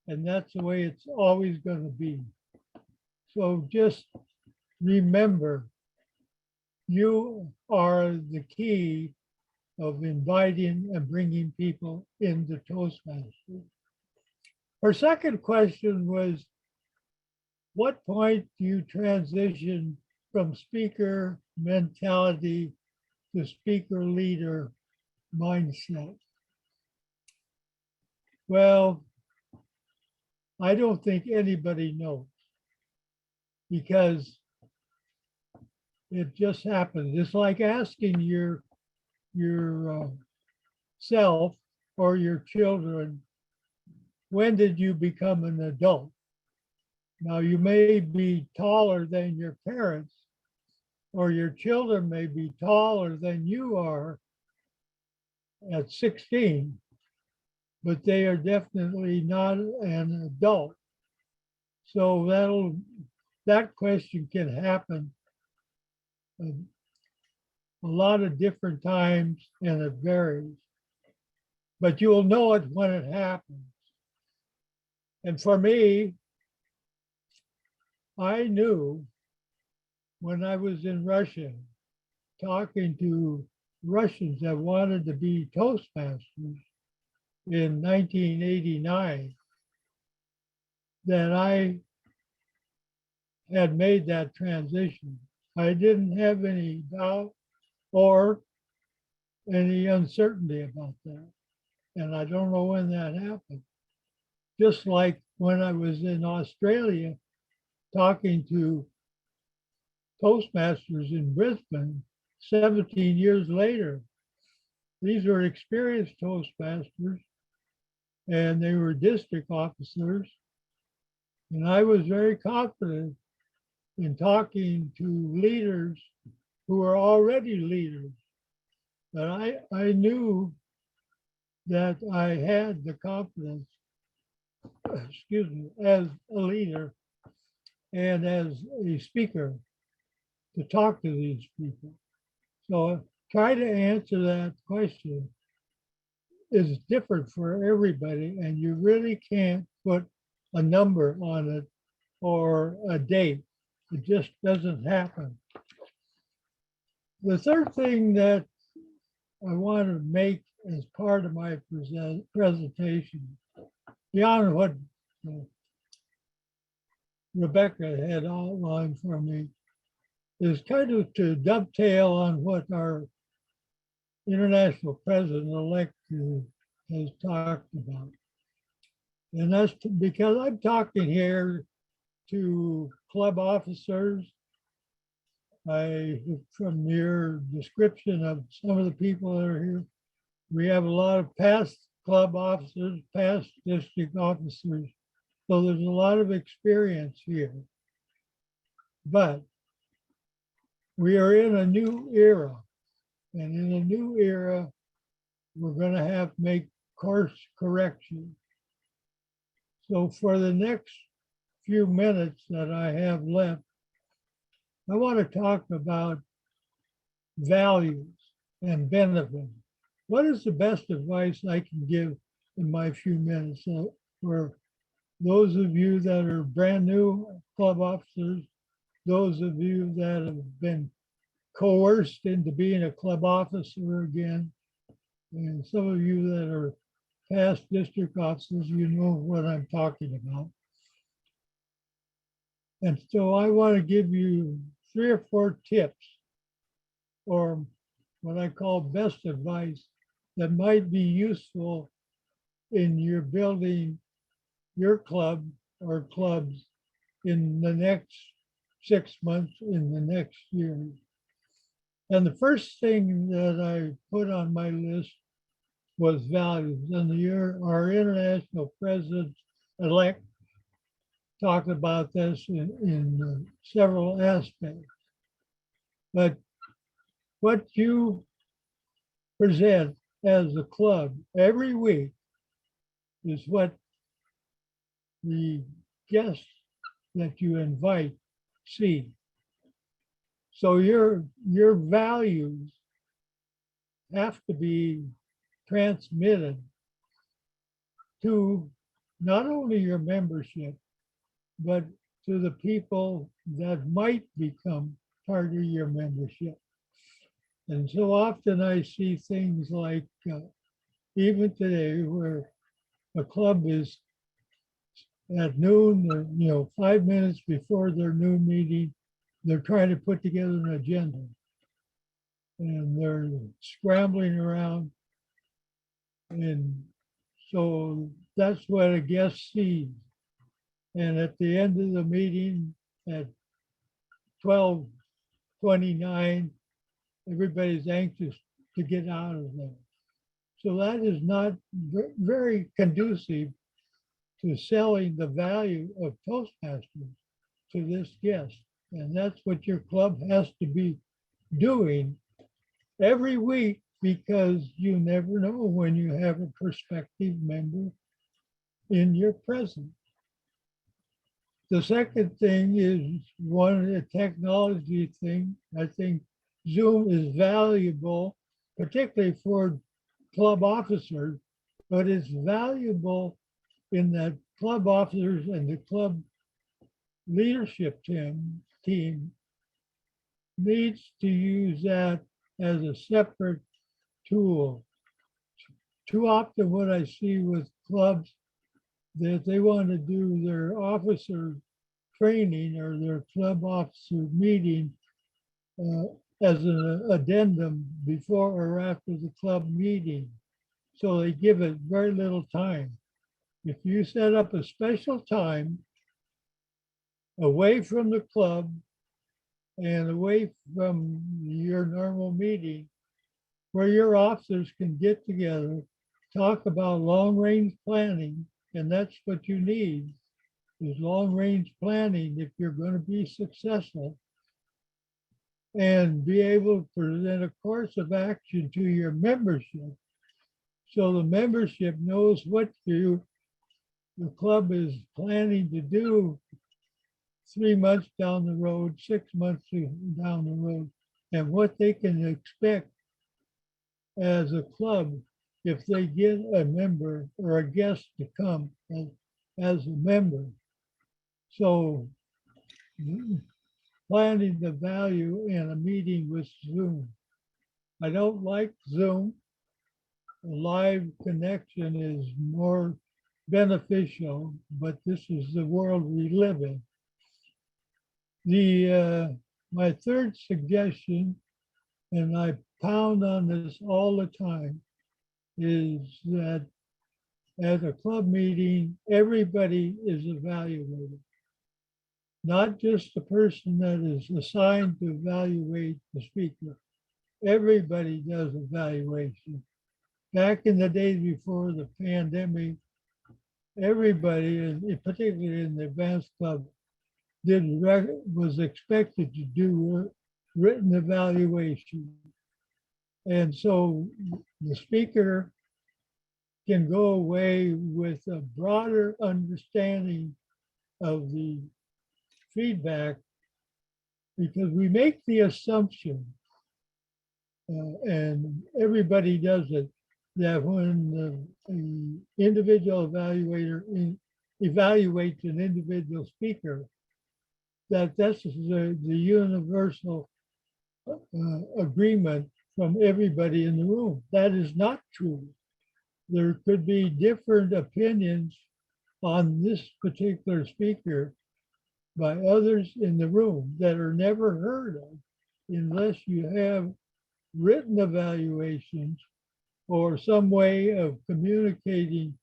and that's the way it's always going to be. So just remember, you are the key of inviting and bringing people into Toastmasters. Her second question was, what point do you transition from speaker mentality to speaker leader mindset? Well, I don't think anybody knows, because it just happens. It's like asking your self or your children, when did you become an adult? Now, you may be taller than your parents, or your children may be taller than you are at 16, but they are definitely not an adult. So that question can happen a lot of different times, and it varies. But you will know it when it happens. And for me, I knew when I was in Russia, talking to Russians that wanted to be Toastmasters in 1989, that I had made that transition. I didn't have any doubt or any uncertainty about that. And I don't know when that happened. Just like when I was in Australia talking to Toastmasters in Brisbane 17 years later. These were experienced Toastmasters, and they were district officers. And I was very confident in talking to leaders who were already leaders. But I knew that I had the confidence, as a leader and as a speaker, to talk to these people. So try to answer that question is different for everybody, and you really can't put a number on it or a date. It just doesn't happen. The third thing that I want to make as part of my presentation, beyond what Rebecca had outlined for me, is kind of to dovetail on what our international president-elect has talked about. And that's because I'm talking here to club officers. From your description of some of the people that are here, we have a lot of past club officers, past district officers. So there's a lot of experience here. But we are in a new era. And in a new era, we're going to have to make course correction. So for the next few minutes that I have left, I want to talk about values and benefits. What is the best advice I can give in my few minutes? So for those of you that are brand new club officers, those of you that have been coerced into being a club officer again, and some of you that are past district officers, you know what I'm talking about. And so I want to give you 3 or 4 tips, or what I call best advice, that might be useful in your building your club or clubs in the next 6 months, in the next year. And the first thing that I put on my list was values. And our international president-elect talked about this in several aspects. But what you present as a club every week is what the guests that you invite see. So your values have to be transmitted to not only your membership, but to the people that might become part of your membership. And so often I see things like, even today, where a club is at noon, 5 minutes before their noon meeting, they're trying to put together an agenda. And they're scrambling around. And so that's what a guest sees. And at the end of the meeting at 12:29, everybody's anxious to get out of there. So that is not very conducive to selling the value of Toastmasters to this guest. And that's what your club has to be doing every week, because you never know when you have a prospective member in your presence. The second thing is a technology thing. I think Zoom is valuable, particularly for club officers, but it's valuable in that club officers and the club leadership team needs to use that as a separate tool. Too often what I see with clubs, that they want to do their officer training or their club officer meeting as an addendum before or after the club meeting. So they give it very little time. If you set up a special time away from the club and away from your normal meeting, where your officers can get together, talk about long-range planning, and that's what you need, is long-range planning if you're going to be successful, and be able to present a course of action to your membership, so the membership knows what the club is planning to do 3 months down the road, 6 months down the road, and what they can expect as a club if they get a member or a guest to come as a member. So planning the value in a meeting with Zoom. I don't like Zoom. A live connection is more beneficial, but this is the world we live in. My third suggestion, and I pound on this all the time, is that at a club meeting, everybody is evaluated. Not just the person that is assigned to evaluate the speaker. Everybody does evaluation. Back in the days before the pandemic, everybody, particularly in the advanced club, was expected to do written evaluation. And so the speaker can go away with a broader understanding of the feedback, because we make the assumption, and everybody does it, that when the individual evaluator evaluates an individual speaker, that that's the universal agreement from everybody in the room. That is not true. There could be different opinions on this particular speaker by others in the room that are never heard of unless you have written evaluations or some way of communicating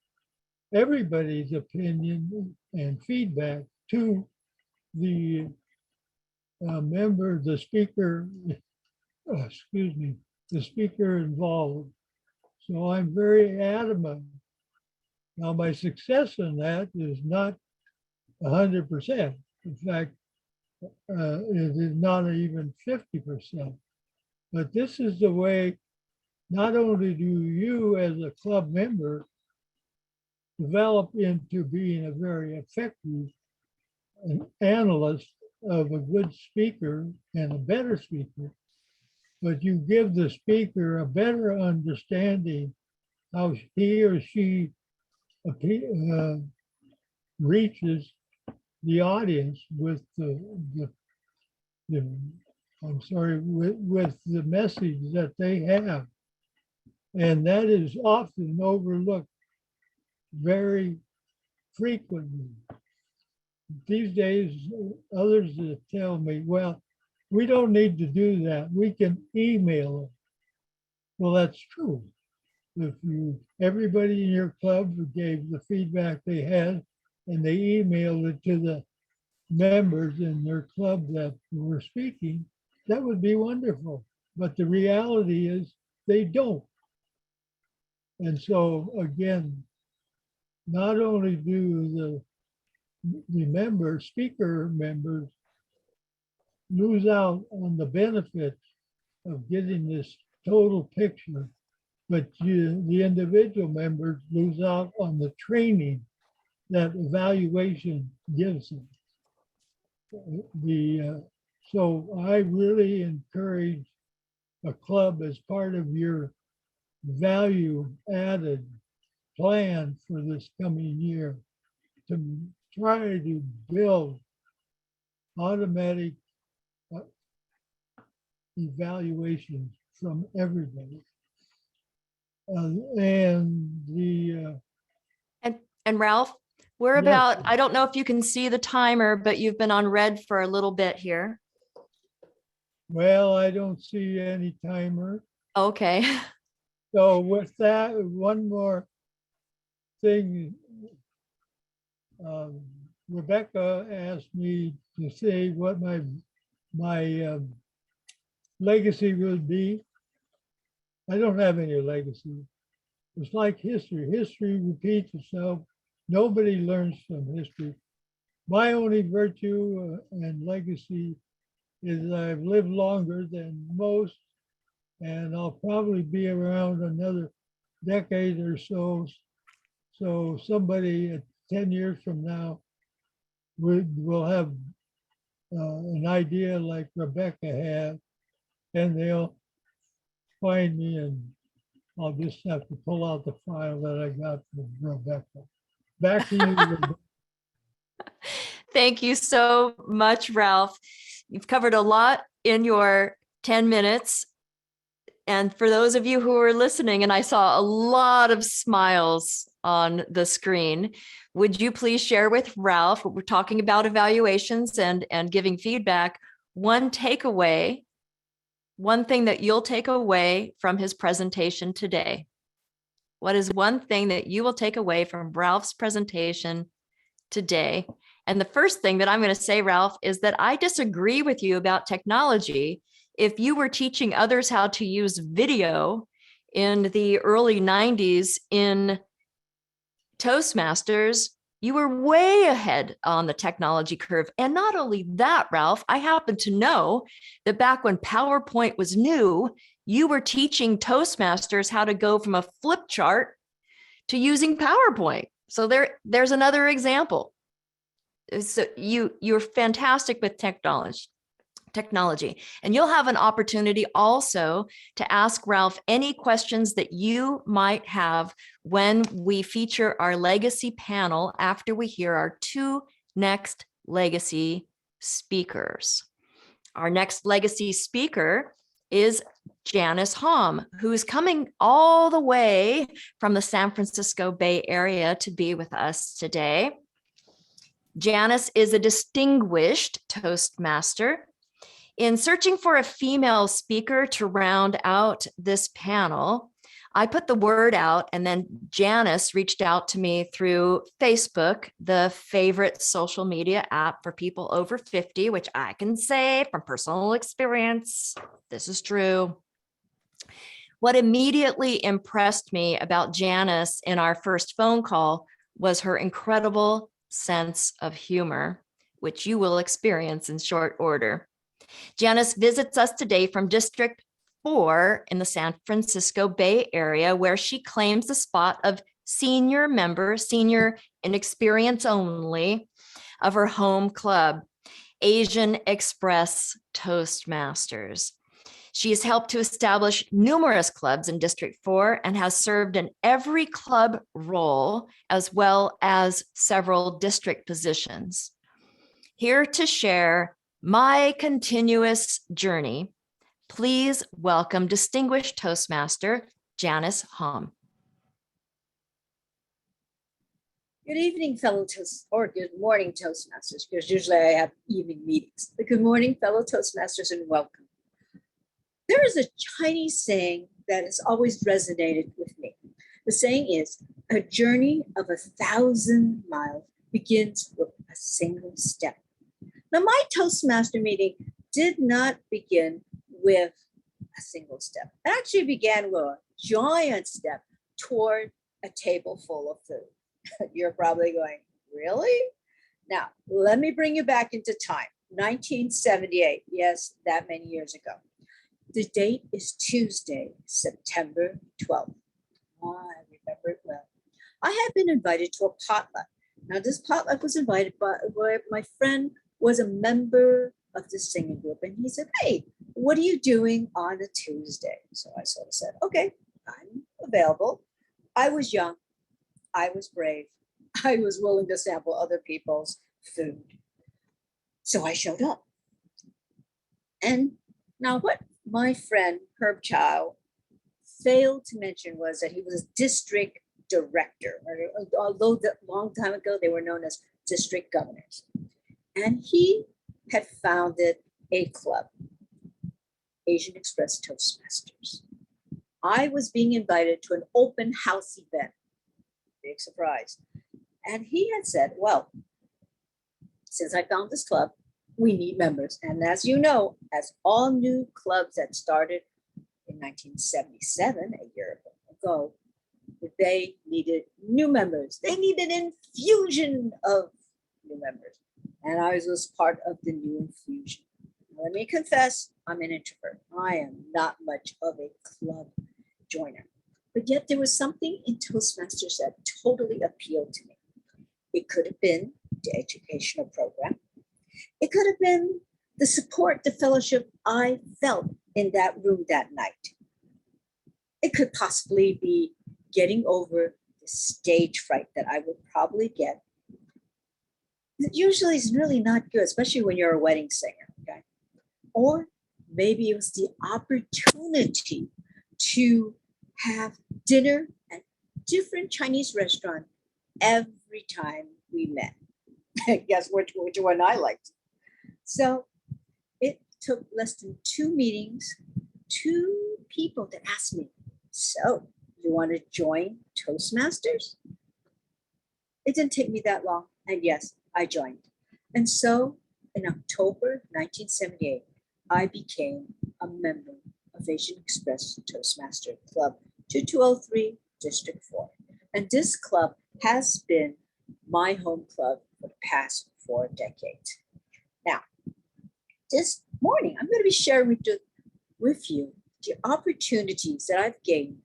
everybody's opinion and feedback to the member, the speaker, the speaker involved. So I'm very adamant. Now, my success in that is not 100%. In fact, it is not even 50%. But this is the way, not only do you as a club member develop into being a very effective analyst of a good speaker and a better speaker, but you give the speaker a better understanding how he or she reaches the audience with with the message that they have. And that is often overlooked very frequently. These days, others tell me, well, we don't need to do that. We can email it. Well, that's true. If everybody in your club gave the feedback they had and they emailed it to the members in their club that were speaking, that would be wonderful. But the reality is they don't. And so again, not only do the speaker members lose out on the benefits of getting this total picture, but the individual members lose out on the training that evaluation gives them. So I really encourage a club as part of your value added plan for this coming year to try to build automatic evaluations from everybody. And Ralph, we're Yes. about, I don't know if you can see the timer, but you've been on red for a little bit here. Well, I don't see any timer. Okay. So with that, one more thing. Rebecca asked me to say what my legacy would be. I don't have any legacy. It's like history. History repeats itself. Nobody learns from history. My only virtue and legacy is I've lived longer than most, and I'll probably be around another decade or so. So somebody 10 years from now will have an idea like Rebecca had, and they'll find me, and I'll just have to pull out the file that I got from Rebecca. Back to you, Rebecca. Thank you so much, Ralph. You've covered a lot in your 10 minutes. And for those of you who are listening, and I saw a lot of smiles on the screen, would you please share with Ralph, we're talking about evaluations and giving feedback, one takeaway, one thing that you'll take away from his presentation today? What is one thing that you will take away from Ralph's presentation today? And the first thing that I'm going to say, Ralph, is that I disagree with you about technology. If you were teaching others how to use video in the early 90s in Toastmasters, you were way ahead on the technology curve. And not only that, Ralph, I happen to know that back when PowerPoint was new, you were teaching Toastmasters how to go from a flip chart to using PowerPoint. So there's another example. So you're fantastic with technology. And you'll have an opportunity also to ask Ralph any questions that you might have when we feature our legacy panel after we hear our two next legacy speakers. Our next legacy speaker is Janice Hom, who's coming all the way from the San Francisco Bay Area to be with us today. Janice is a distinguished Toastmaster. In searching for a female speaker to round out this panel, I put the word out, and then Janice reached out to me through Facebook, the favorite social media app for people over 50, which I can say from personal experience, this is true. What immediately impressed me about Janice in our first phone call was her incredible sense of humor, which you will experience in short order. Janice visits us today from District 4 in the San Francisco Bay Area, where she claims the spot of senior member, senior in experience only, of her home club, Asian Express Toastmasters. She has helped to establish numerous clubs in District 4 and has served in every club role, as well as several district positions. Here to share my continuous journey, please welcome distinguished Toastmaster Janice Hom. Good evening, fellow or good morning, Toastmasters, because usually I have evening meetings. But good morning, fellow Toastmasters, and welcome. There is a Chinese saying that has always resonated with me. The saying is, a journey of 1,000 miles begins with a single step. Now, my Toastmaster meeting did not begin with a single step. It actually began with a giant step toward a table full of food. You're probably going, really? Now, let me bring you back into time. 1978, yes, that many years ago. The date is Tuesday, September 12th. Oh, I remember it well. I had been invited to a potluck. Now, this potluck was invited by my friend was a member of the singing group. And he said, hey, what are you doing on a Tuesday? So I sort of said, okay, I'm available. I was young. I was brave. I was willing to sample other people's food. So I showed up. And now what my friend Herb Chow failed to mention was that he was district director, although a long time ago they were known as district governors. And he had founded a club, Asian Express Toastmasters. I was being invited to an open house event, big surprise. And he had said, well, since I found this club, we need members. And as you know, as all new clubs that started in 1977, a year ago, they needed new members. They needed an infusion of new members. And I was part of the new infusion. Let me confess, I'm an introvert. I am not much of a club joiner. But yet there was something in Toastmasters that totally appealed to me. It could have been the educational program. It could have been the support, the fellowship I felt in that room that night. It could possibly be getting over the stage fright that I would probably get. It usually is really not good, especially when you're a wedding singer, okay? Or maybe it was the opportunity to have dinner at different Chinese restaurant every time we met. Guess which one I liked. So it took less than 2 meetings, 2 people that asked me, so you want to join Toastmasters? It didn't take me that long. And yes, I joined. And so in October 1978, I became a member of Asian Express Toastmaster Club 2203 District 4. And this club has been my home club for the past 4 decades. Now, this morning, I'm going to be sharing with you the opportunities that I've gained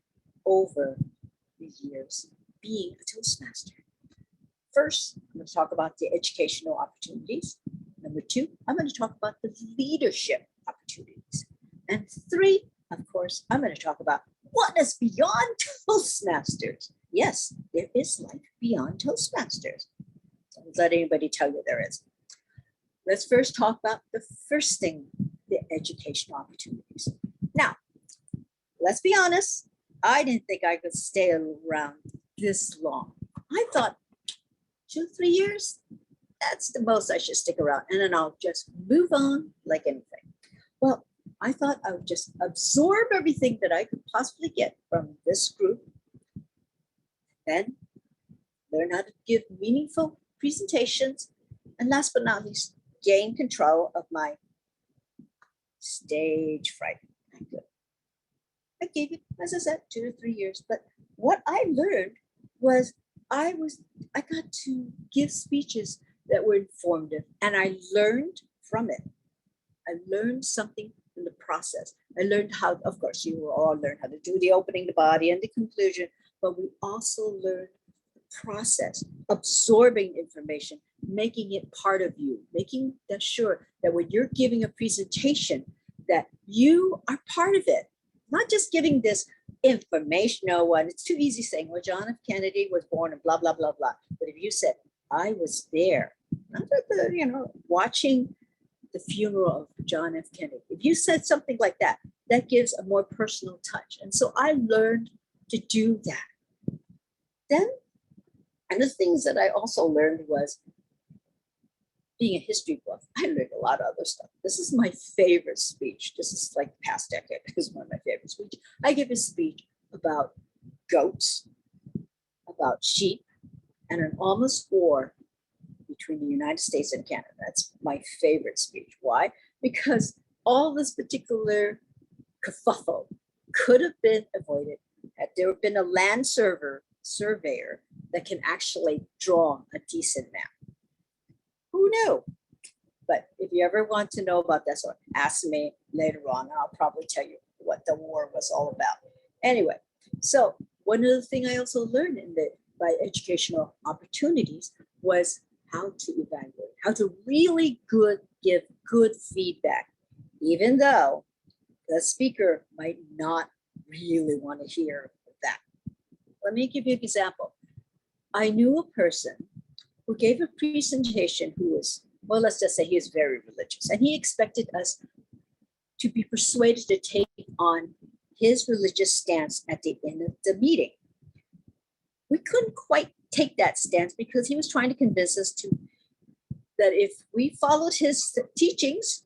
over the years being a Toastmaster. First, I'm going to talk about the educational opportunities. Number 2, I'm going to talk about the leadership opportunities. And 3, of course, I'm going to talk about what is beyond Toastmasters. Yes, there is life beyond Toastmasters. Don't let anybody tell you there is. Let's first talk about the first thing, the educational opportunities. Now, let's be honest, I didn't think I could stay around this long. I thought 2-3 years, that's the most I should stick around, and then I'll just move on like anything. Well, I thought I would just absorb everything that I could possibly get from this group, then learn how to give meaningful presentations, and last but not least, gain control of my stage fright. I gave it, as I said, 2 to 3 years, but what I learned was I got to give speeches that were informative, and I learned from it. I learned something in the process. I learned how, of course, you will all learn how to do the opening, the body, and the conclusion, but we also learned the process, absorbing information, making it part of you, making that sure that when you're giving a presentation, that you are part of it, not just giving this informational one. It's too easy saying, well, John F. Kennedy was born and blah, blah, blah, blah. But if you said, I was there, not watching the funeral of John F. Kennedy, if you said something like that, that gives a more personal touch. And so I learned to do that. Then, and the things that I also learned was being a history buff, I learned a lot of other stuff. This is my favorite speech. This is like the past decade. This is one of my favorite speeches. I give a speech about goats, about sheep, and an almost war between the United States and Canada. That's my favorite speech. Why? Because all this particular kerfuffle could have been avoided had there been a land surveyor that can actually draw a decent map. Who knew? But if you ever want to know about that, so ask me later on, and I'll probably tell you what the war was all about. Anyway, so one of the things I also learned by educational opportunities was how to evaluate, how to really give good feedback, even though the speaker might not really want to hear that. Let me give you an example. I knew a person who gave a presentation who was, well, let's just say he is very religious, and he expected us to be persuaded to take on his religious stance at the end of the meeting. We couldn't quite take that stance because he was trying to convince us that if we followed his teachings,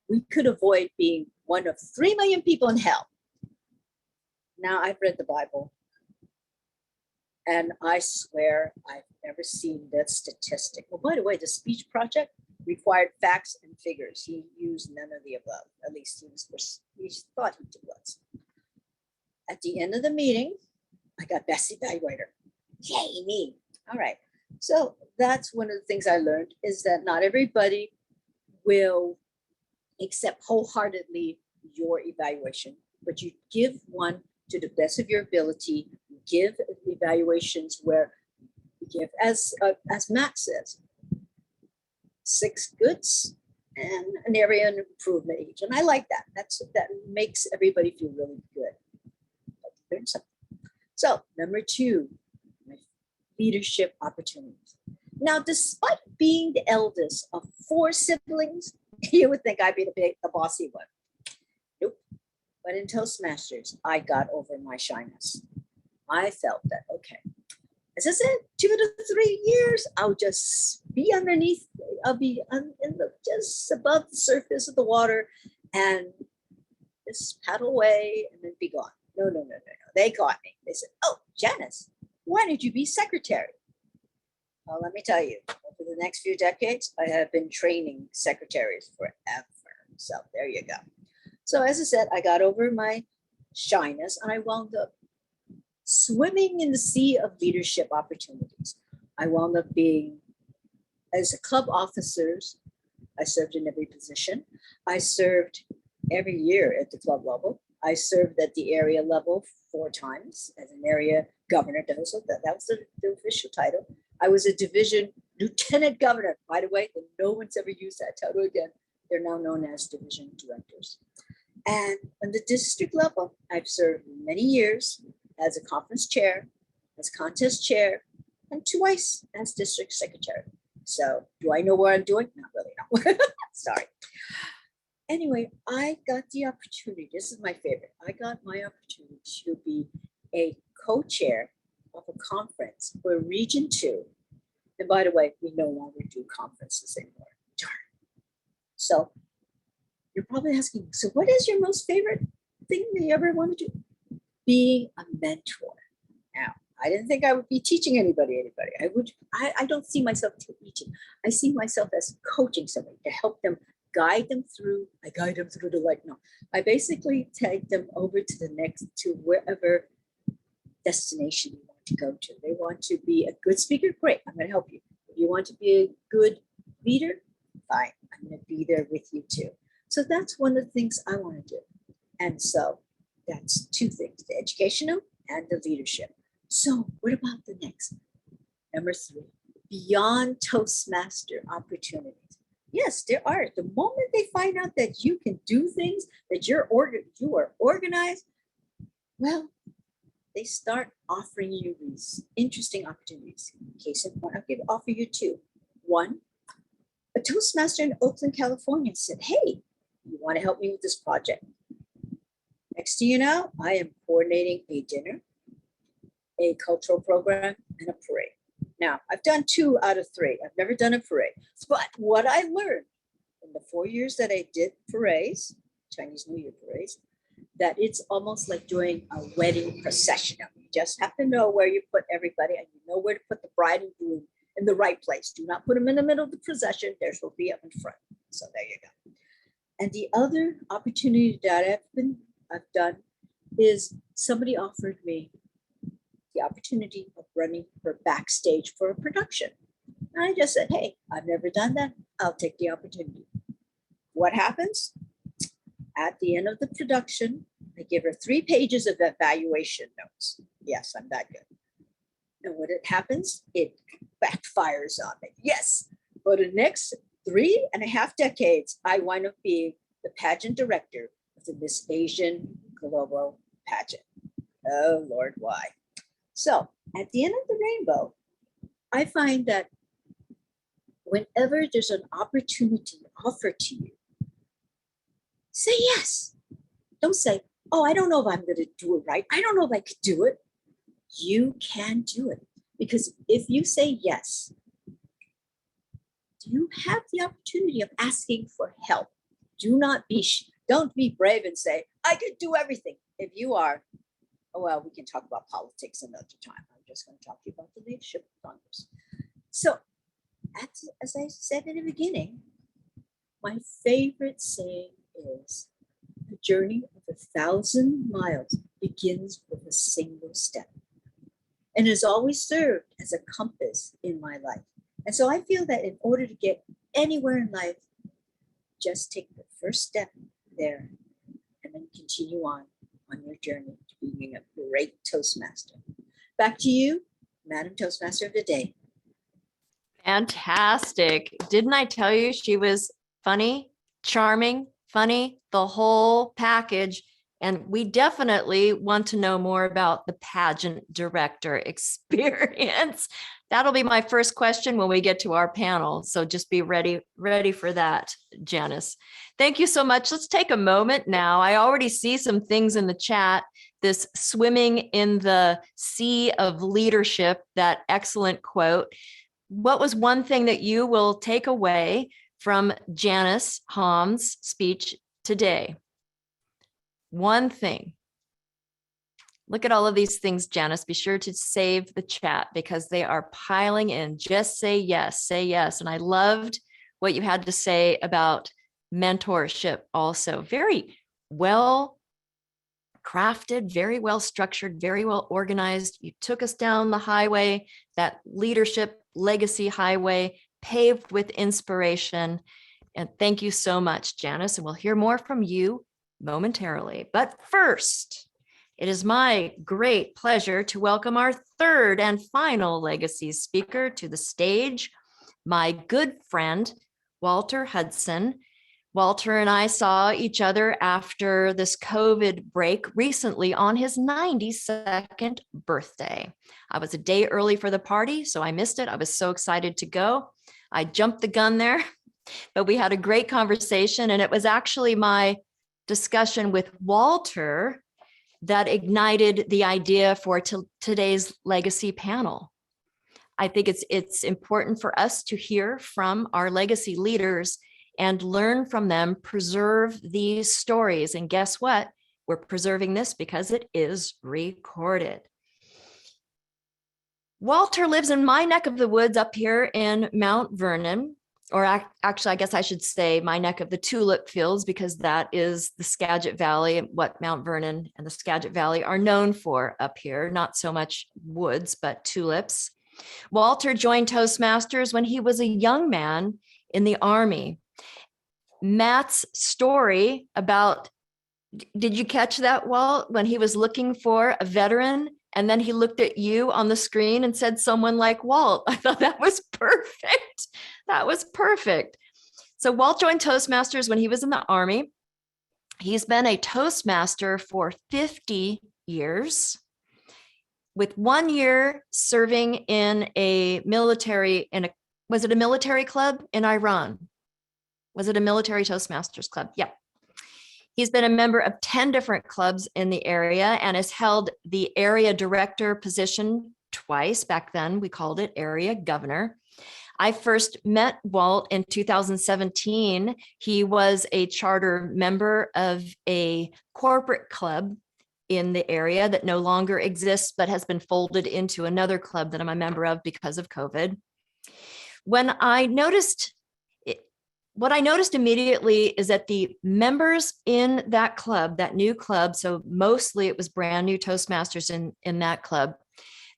we could avoid being one of 3 million people in hell. Now, I've read the Bible, and I swear I've never seen that statistic. Well, by the way, the speech project required facts and figures. He used none of the above. At least he thought he was. At the end of the meeting, I got best evaluator. Yay, me. All right. So that's one of the things I learned, is that not everybody will accept wholeheartedly your evaluation, but you give one to the best of your ability. You give evaluations where you give, as Matt says, 6 goods and an area of improvement each. And I like that. That makes everybody feel really good. Learn something. So number 2, my leadership opportunities. Now, despite being the eldest of 4 siblings, you would think I'd be the bossy one. Nope. But in Toastmasters, I got over my shyness. I felt that, okay, as I said, 2 to 3 years, I'll just be underneath, I'll be just above the surface of the water and just paddle away and then be gone. No. They caught me. They said, oh, Janice, why did you be secretary? Well, let me tell you, over the next few decades, I have been training secretaries forever. So there you go. So as I said, I got over my shyness and I wound up swimming in the sea of leadership opportunities. I wound up being, as a club officers, I served in every position. I served every year at the club level. I served at the area level 4 times as an area governor. So that was the official title. I was a division lieutenant governor. By the way, no one's ever used that title again. They're now known as division directors. And on the district level, I've served many years as a conference chair, as contest chair, and twice as district secretary. So do I know what I'm doing? Not really, no. Sorry. Anyway, I got the opportunity. This is my favorite. I got my opportunity to be a co-chair of a conference for Region 2. And by the way, we no longer do conferences anymore. Darn. So you're probably asking, so what is your most favorite thing that you ever want to do? Being a mentor. Now, I didn't think I would be teaching anybody. I don't see myself teaching. I see myself as coaching somebody to help them, guide them through. I guide them through the light. No, I basically take them over to wherever destination you want to go to. They want to be a good speaker? Great, I'm going to help you. If you want to be a good leader, fine, I'm going to be there with you too. So that's one of the things I want to do. And so that's 2 things, the educational and the leadership. So what about the next? Number 3, beyond Toastmaster opportunities. Yes, there are. The moment they find out that you can do things, that you are organized, well, they start offering you these interesting opportunities. Case in point, I'll offer you 2. 1, a Toastmaster in Oakland, California said, hey, you want to help me with this project? Next thing you know, I am coordinating a dinner, a cultural program, and a parade. Now, I've done 2 out of 3. I've never done a parade. But what I learned in the 4 years that I did parades, Chinese New Year parades, that it's almost like doing a wedding procession. You just have to know where you put everybody and you know where to put the bride and groom in the right place. Do not put them in the middle of the procession. They're supposed to be up in front. So there you go. And the other opportunity that I've done is somebody offered me the opportunity of running for backstage for a production. And I just said, hey, I've never done that. I'll take the opportunity. What happens? At the end of the production, I give her 3 pages of evaluation notes. Yes, I'm that good. And when it happens, it backfires on me. Yes, for the next 3.5 decades, I wind up being the pageant director of the Miss Asian Global Pageant. Oh, Lord, why? So at the end of the rainbow, I find that whenever there's an opportunity offered to you, say yes. Don't say, oh, I don't know if I'm going to do it right. I don't know if I could do it. You can do it. Because if you say yes, you have the opportunity of asking for help. Don't be brave and say, I could do everything. If you are, oh, well, we can talk about politics another time. I'm just going to talk to you about the leadership of Congress. So as I said in the beginning, my favorite saying is, the journey of 1,000 miles begins with a single step, and has always served as a compass in my life. And so I feel that in order to get anywhere in life, just take the first step there and then continue on your journey to being a great Toastmaster. Back to you, Madam Toastmaster of the Day. Fantastic. Didn't I tell you she was funny, charming, funny, the whole package? And we definitely want to know more about the pageant director experience. That'll be my first question when we get to our panel. So just be ready for that, Janice. Thank you so much. Let's take a moment now. I already see some things in the chat. This swimming in the sea of leadership, that excellent quote. What was one thing that you will take away from Janice Hom's speech today? One thing. Look at all of these things, Janice. Be sure to save the chat because they are piling in. Just say yes, say yes. And I loved what you had to say about mentorship also. Very well crafted, very well structured, very well organized. You took us down the highway, that leadership legacy highway, paved with inspiration. And thank you so much, Janice. And we'll hear more from you momentarily. But first, it is my great pleasure to welcome our third and final legacy speaker to the stage, my good friend, Walter Hudson. Walter and I saw each other after this COVID break recently on his 92nd birthday. I was a day early for the party, so I missed it. I was so excited to go. I jumped the gun there, but we had a great conversation, and it was actually my discussion with Walter that ignited the idea for today's legacy panel. I think it's important for us to hear from our legacy leaders and learn from them, preserve these stories. And guess what? We're preserving this because it is recorded. Walter lives in my neck of the woods up here in Mount Vernon, or actually, I guess I should say my neck of the tulip fields, because that is the Skagit Valley, what Mount Vernon and the Skagit Valley are known for up here. Not so much woods, but tulips. Walter joined Toastmasters when he was a young man in the Army. Matt's story about, did you catch that, Walt, when he was looking for a veteran and then he looked at you on the screen and said someone like Walt? I thought that was perfect. That was perfect. So Walt joined Toastmasters when he was in the Army. He's been a Toastmaster for 50 years, with 1 year serving in a military, was it a military club in Iran? Was it a military Toastmasters club? Yep. He's been a member of 10 different clubs in the area and has held the area director position twice. Back then, we called it area governor. I first met Walt in 2017. He was a charter member of a corporate club in the area that no longer exists, but has been folded into another club that I'm a member of because of COVID. What I noticed immediately is that the members in that club, that new club, so mostly it was brand new Toastmasters in that club,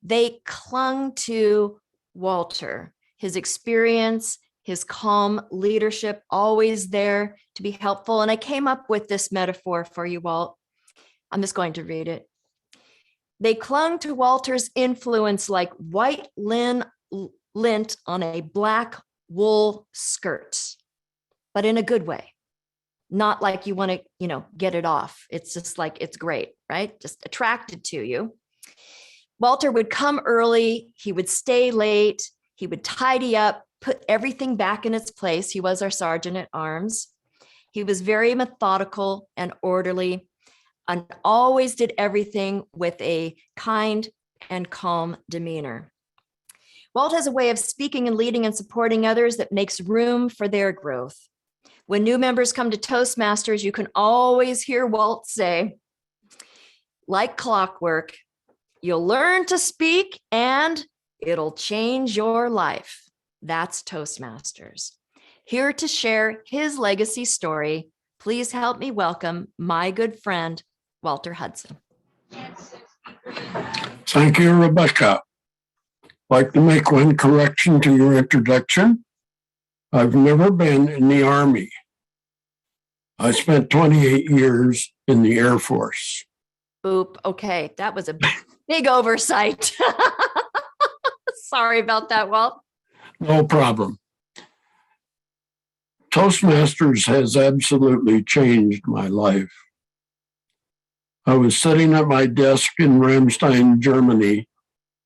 they clung to Walter, his experience, his calm leadership, always there to be helpful. And I came up with this metaphor for you, Walt. I'm just going to read it. They clung to Walter's influence like white lint on a black wool skirt, but in a good way, not like you want to, get it off. It's just like, it's great, right? Just attracted to you. Walter would come early. He would stay late. He would tidy up, put everything back in its place. He was our sergeant at arms. He was very methodical and orderly and always did everything with a kind and calm demeanor. Walt has a way of speaking and leading and supporting others that makes room for their growth. When new members come to Toastmasters, you can always hear Walt say, like clockwork, you'll learn to speak and it'll change your life. That's Toastmasters. Here to share his legacy story, please help me welcome my good friend, Walter Hudson. Thank you, Rebecca. I'd like to make one correction to your introduction. I've never been in the Army. I spent 28 years in the Air Force. Oop, okay, that was a big oversight. Sorry about that, Walt. No problem. Toastmasters has absolutely changed my life. I was sitting at my desk in Ramstein, Germany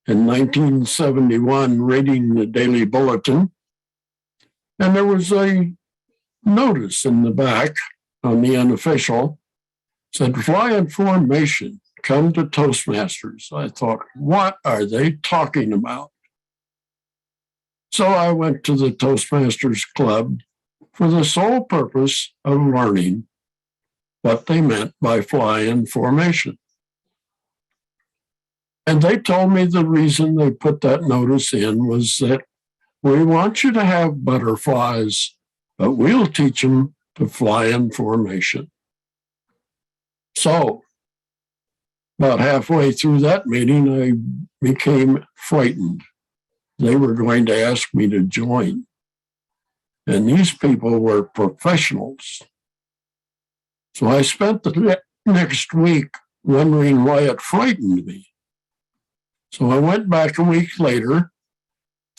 in 1971 reading the Daily Bulletin, and there was a notice in the back on the unofficial, said, "Fly in formation, come to Toastmasters." I thought, what are they talking about? So I went to the Toastmasters Club for the sole purpose of learning what they meant by fly in formation. And they told me the reason they put that notice in was that we want you to have butterflies, but we'll teach them to fly in formation. So about halfway through that meeting, I became frightened. They were going to ask me to join. And these people were professionals. So I spent the next week wondering why it frightened me. So I went back a week later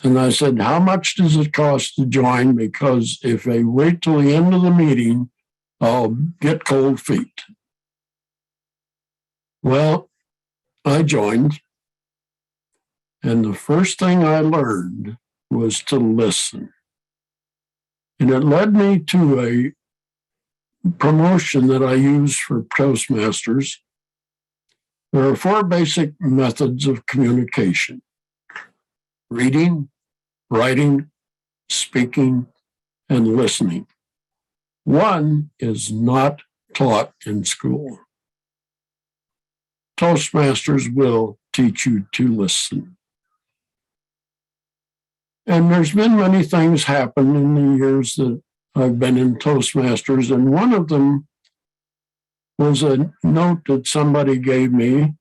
and I said, how much does it cost to join? Because if I wait till the end of the meeting, I'll get cold feet. Well, I joined. And the first thing I learned was to listen. And it led me to a promotion that I use for Toastmasters. There are 4 basic methods of communication: reading, writing, speaking, and listening. One is not taught in school. Toastmasters will teach you to listen. And there's been many things happen in the years that I've been in Toastmasters, and one of them was a note that somebody gave me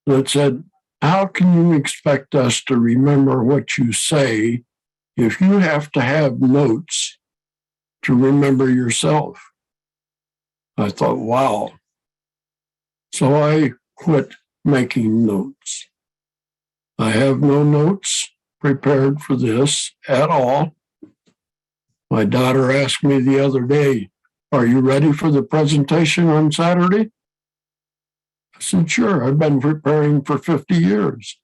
that said, how can you expect us to remember what you say if you have to have notes to remember yourself? I thought, wow. So I quit making notes. I have no notes prepared for this at all. My daughter asked me the other day, are you ready for the presentation on Saturday? I said, sure, I've been preparing for 50 years.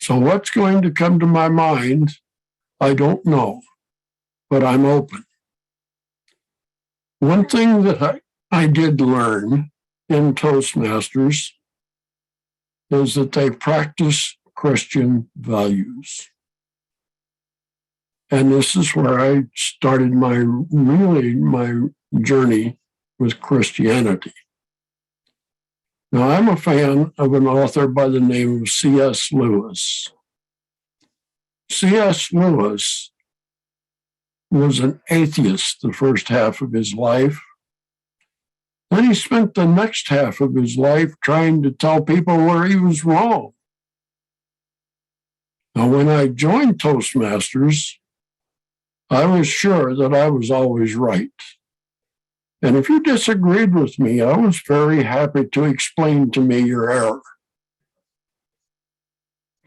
So what's going to come to my mind, I don't know, but I'm open. One thing that I did learn in Toastmasters is that they practice Christian values. And this is where I started my journey with Christianity. Now, I'm a fan of an author by the name of C.S. Lewis. C.S. Lewis was an atheist the first half of his life. Then he spent the next half of his life trying to tell people where he was wrong. Now, when I joined Toastmasters, I was sure that I was always right. And if you disagreed with me, I was very happy to explain to me your error.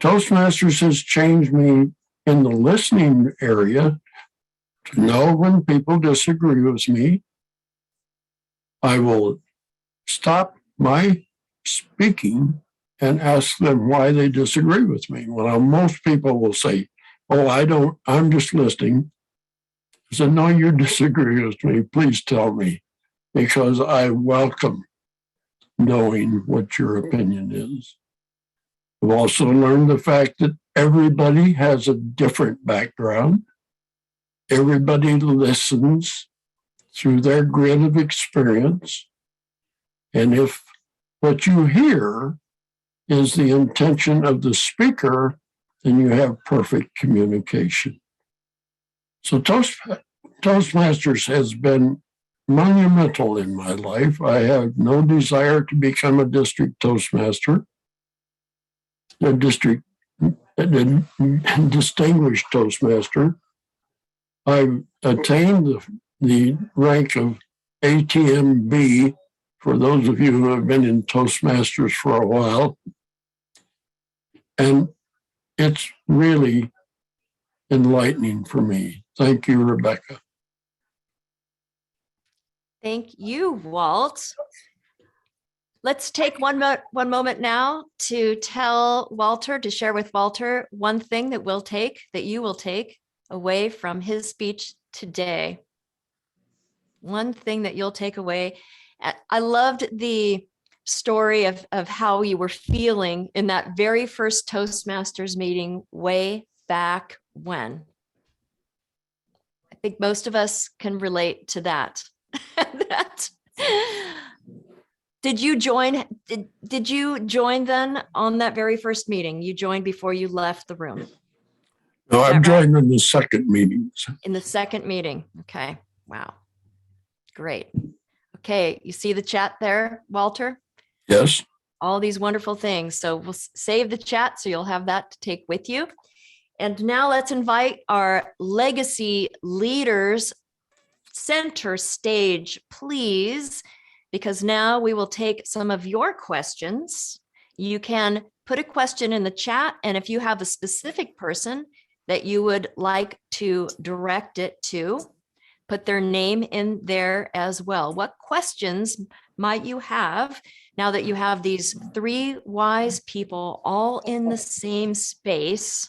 Toastmasters has changed me in the listening area to know when people disagree with me. I will stop my speaking and ask them why they disagree with me. Well, most people will say, oh, I'm just listening. I said, no, you disagree with me. Please tell me, because I welcome knowing what your opinion is. I've also learned the fact that everybody has a different background. Everybody listens through their grid of experience. And if what you hear is the intention of the speaker, then you have perfect communication. So Toastmasters has been monumental in my life. I have no desire to become a district Toastmaster, a distinguished Toastmaster. I've attained the rank of ATMB, for those of you who have been in Toastmasters for a while. And It's really enlightening for me. Thank you, Rebecca. Thank you, Walt. Let's take one moment now to share with Walter one thing that you will take away from his speech today. One thing that you'll take away. I loved the story of how you were feeling in that very first Toastmasters meeting way back when. I think most of us can relate to that. Did you join then on that very first meeting? You joined before you left the room? No, I've joined in the second meetings. In the second meeting. Okay. Wow. Great. Okay. You see the chat there, Walter? Yes. All these wonderful things. So we'll save the chat so you'll have that to take with you. And now let's invite our legacy leaders center stage, please, because now we will take some of your questions. You can put a question in the chat, and if you have a specific person that you would like to direct it to, put their name in there as well. What questions might you have now that you have these three wise people all in the same space?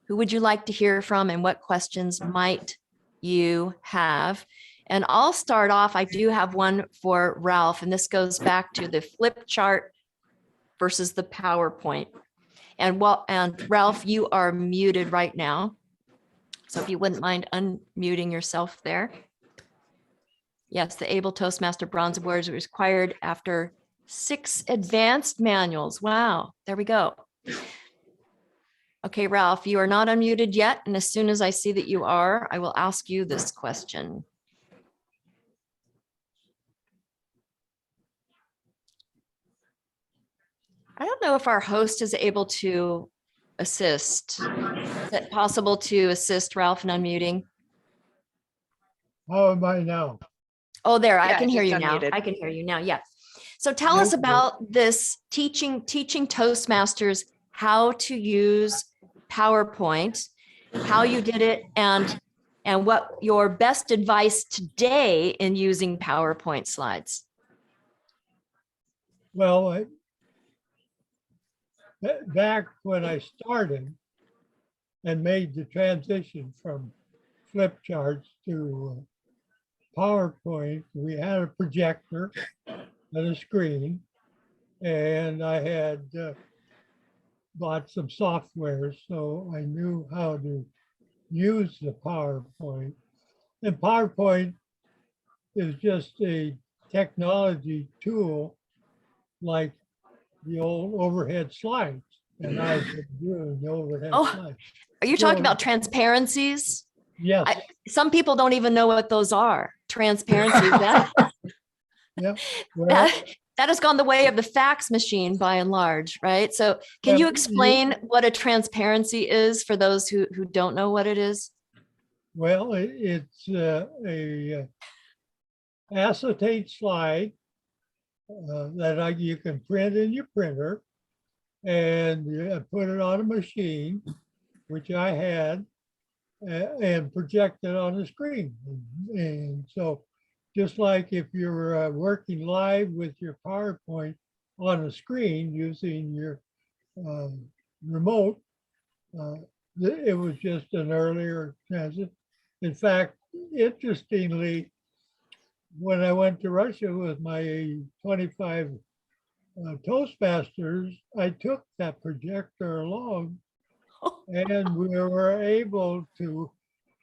Who would you like to hear from, and what questions might you have? And I'll start off. I do have one for Ralph, and this goes back to the flip chart versus the PowerPoint. And Ralph, you are muted right now. So if you wouldn't mind unmuting yourself there. Yes, the Able Toastmaster Bronze Award is required after 6 advanced manuals. Wow, there we go. Okay, Ralph, you are not unmuted yet. And as soon as I see that you are, I will ask you this question. I don't know if our host is able to assist. Is it possible to assist Ralph in unmuting? How am I now? Oh, there, I Yeah, can hear just you now. unmuted. I can hear you now. Yeah. So tell us Okay. about this teaching Toastmasters how to use PowerPoint, how you did it, and what your best advice today in using PowerPoint slides. Well, back when I started and made the transition from flip charts to PowerPoint, we had a projector and a screen, and I had bought some software, so I knew how to use the PowerPoint. And PowerPoint is just a technology tool like the old overhead slides. And I've been doing the overhead Oh, slides. Are you talking about transparencies? Yes, Some people don't even know what those are. Transparencies. yeah. Well, That has gone the way of the fax machine by and large, right? So can Yeah, you you- explain what a transparency is for those who don't know what it is? well, it's a acetate slide that you can print in your printer, and you put it on a machine, which I had, and project it on the screen. And so just like if you're working live with your PowerPoint on a screen using your remote, it was just an earlier transit. In fact, interestingly, when I went to Russia with my 25 Toastmasters, I took that projector along, and we were able to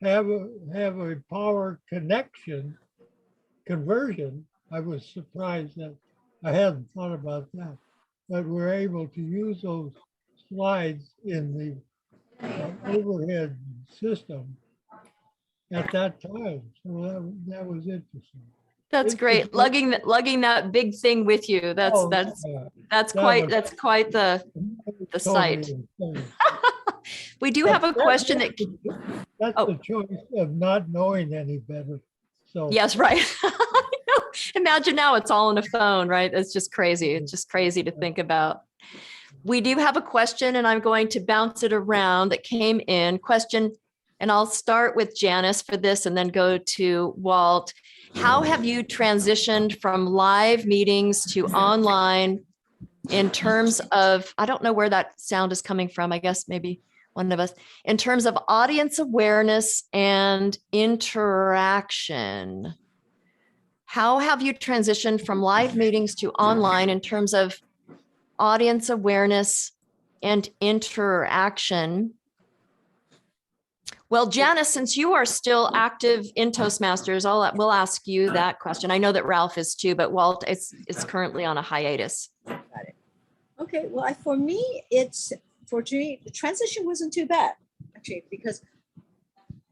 have a power conversion. I was surprised that I hadn't thought about that, but we're able to use those slides in the overhead system at that time. So that was interesting. That's great. Lugging that big thing with you. That's Oh, yeah, that's that quite was- quite the sight. insane. We do have a question that That's Oh. the choice of not knowing any better. So yes, right. Imagine now it's all on a phone, right? It's just crazy. It's just crazy to think about. We do have a question, and I'm going to bounce it around that came in. Question, and I'll start with Janice for this and then go to Walt. How have you transitioned from live meetings to online in terms of, I don't know where that sound is coming from, I guess maybe one of us, in terms of audience awareness and interaction? How have you transitioned from live meetings to online in terms of audience awareness and interaction? Well, Janice, since you are still active in Toastmasters, we'll ask you that question. I know that Ralph is too, but Walt is currently on a hiatus. Got it. Okay, well, for me, fortunately, the transition wasn't too bad, actually, because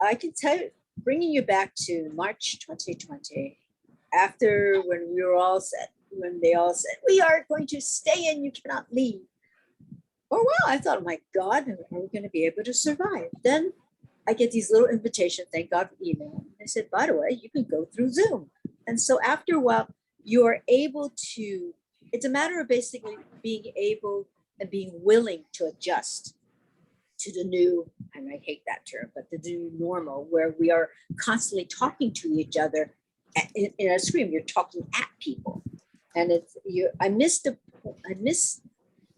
I can tell you, bringing you back to March 2020, after when we were all set, when they all said, we are going to stay in, you cannot leave. Oh, well, I thought, oh my God, are we going to be able to survive? Then I get these little invitations, thank God for email. They said, by the way, you can go through Zoom. And so after a while, you are able to, it's a matter of basically being able and being willing to adjust to the new, and I hate that term, but the new normal, where we are constantly talking to each other in a screen. You're talking at people. And I miss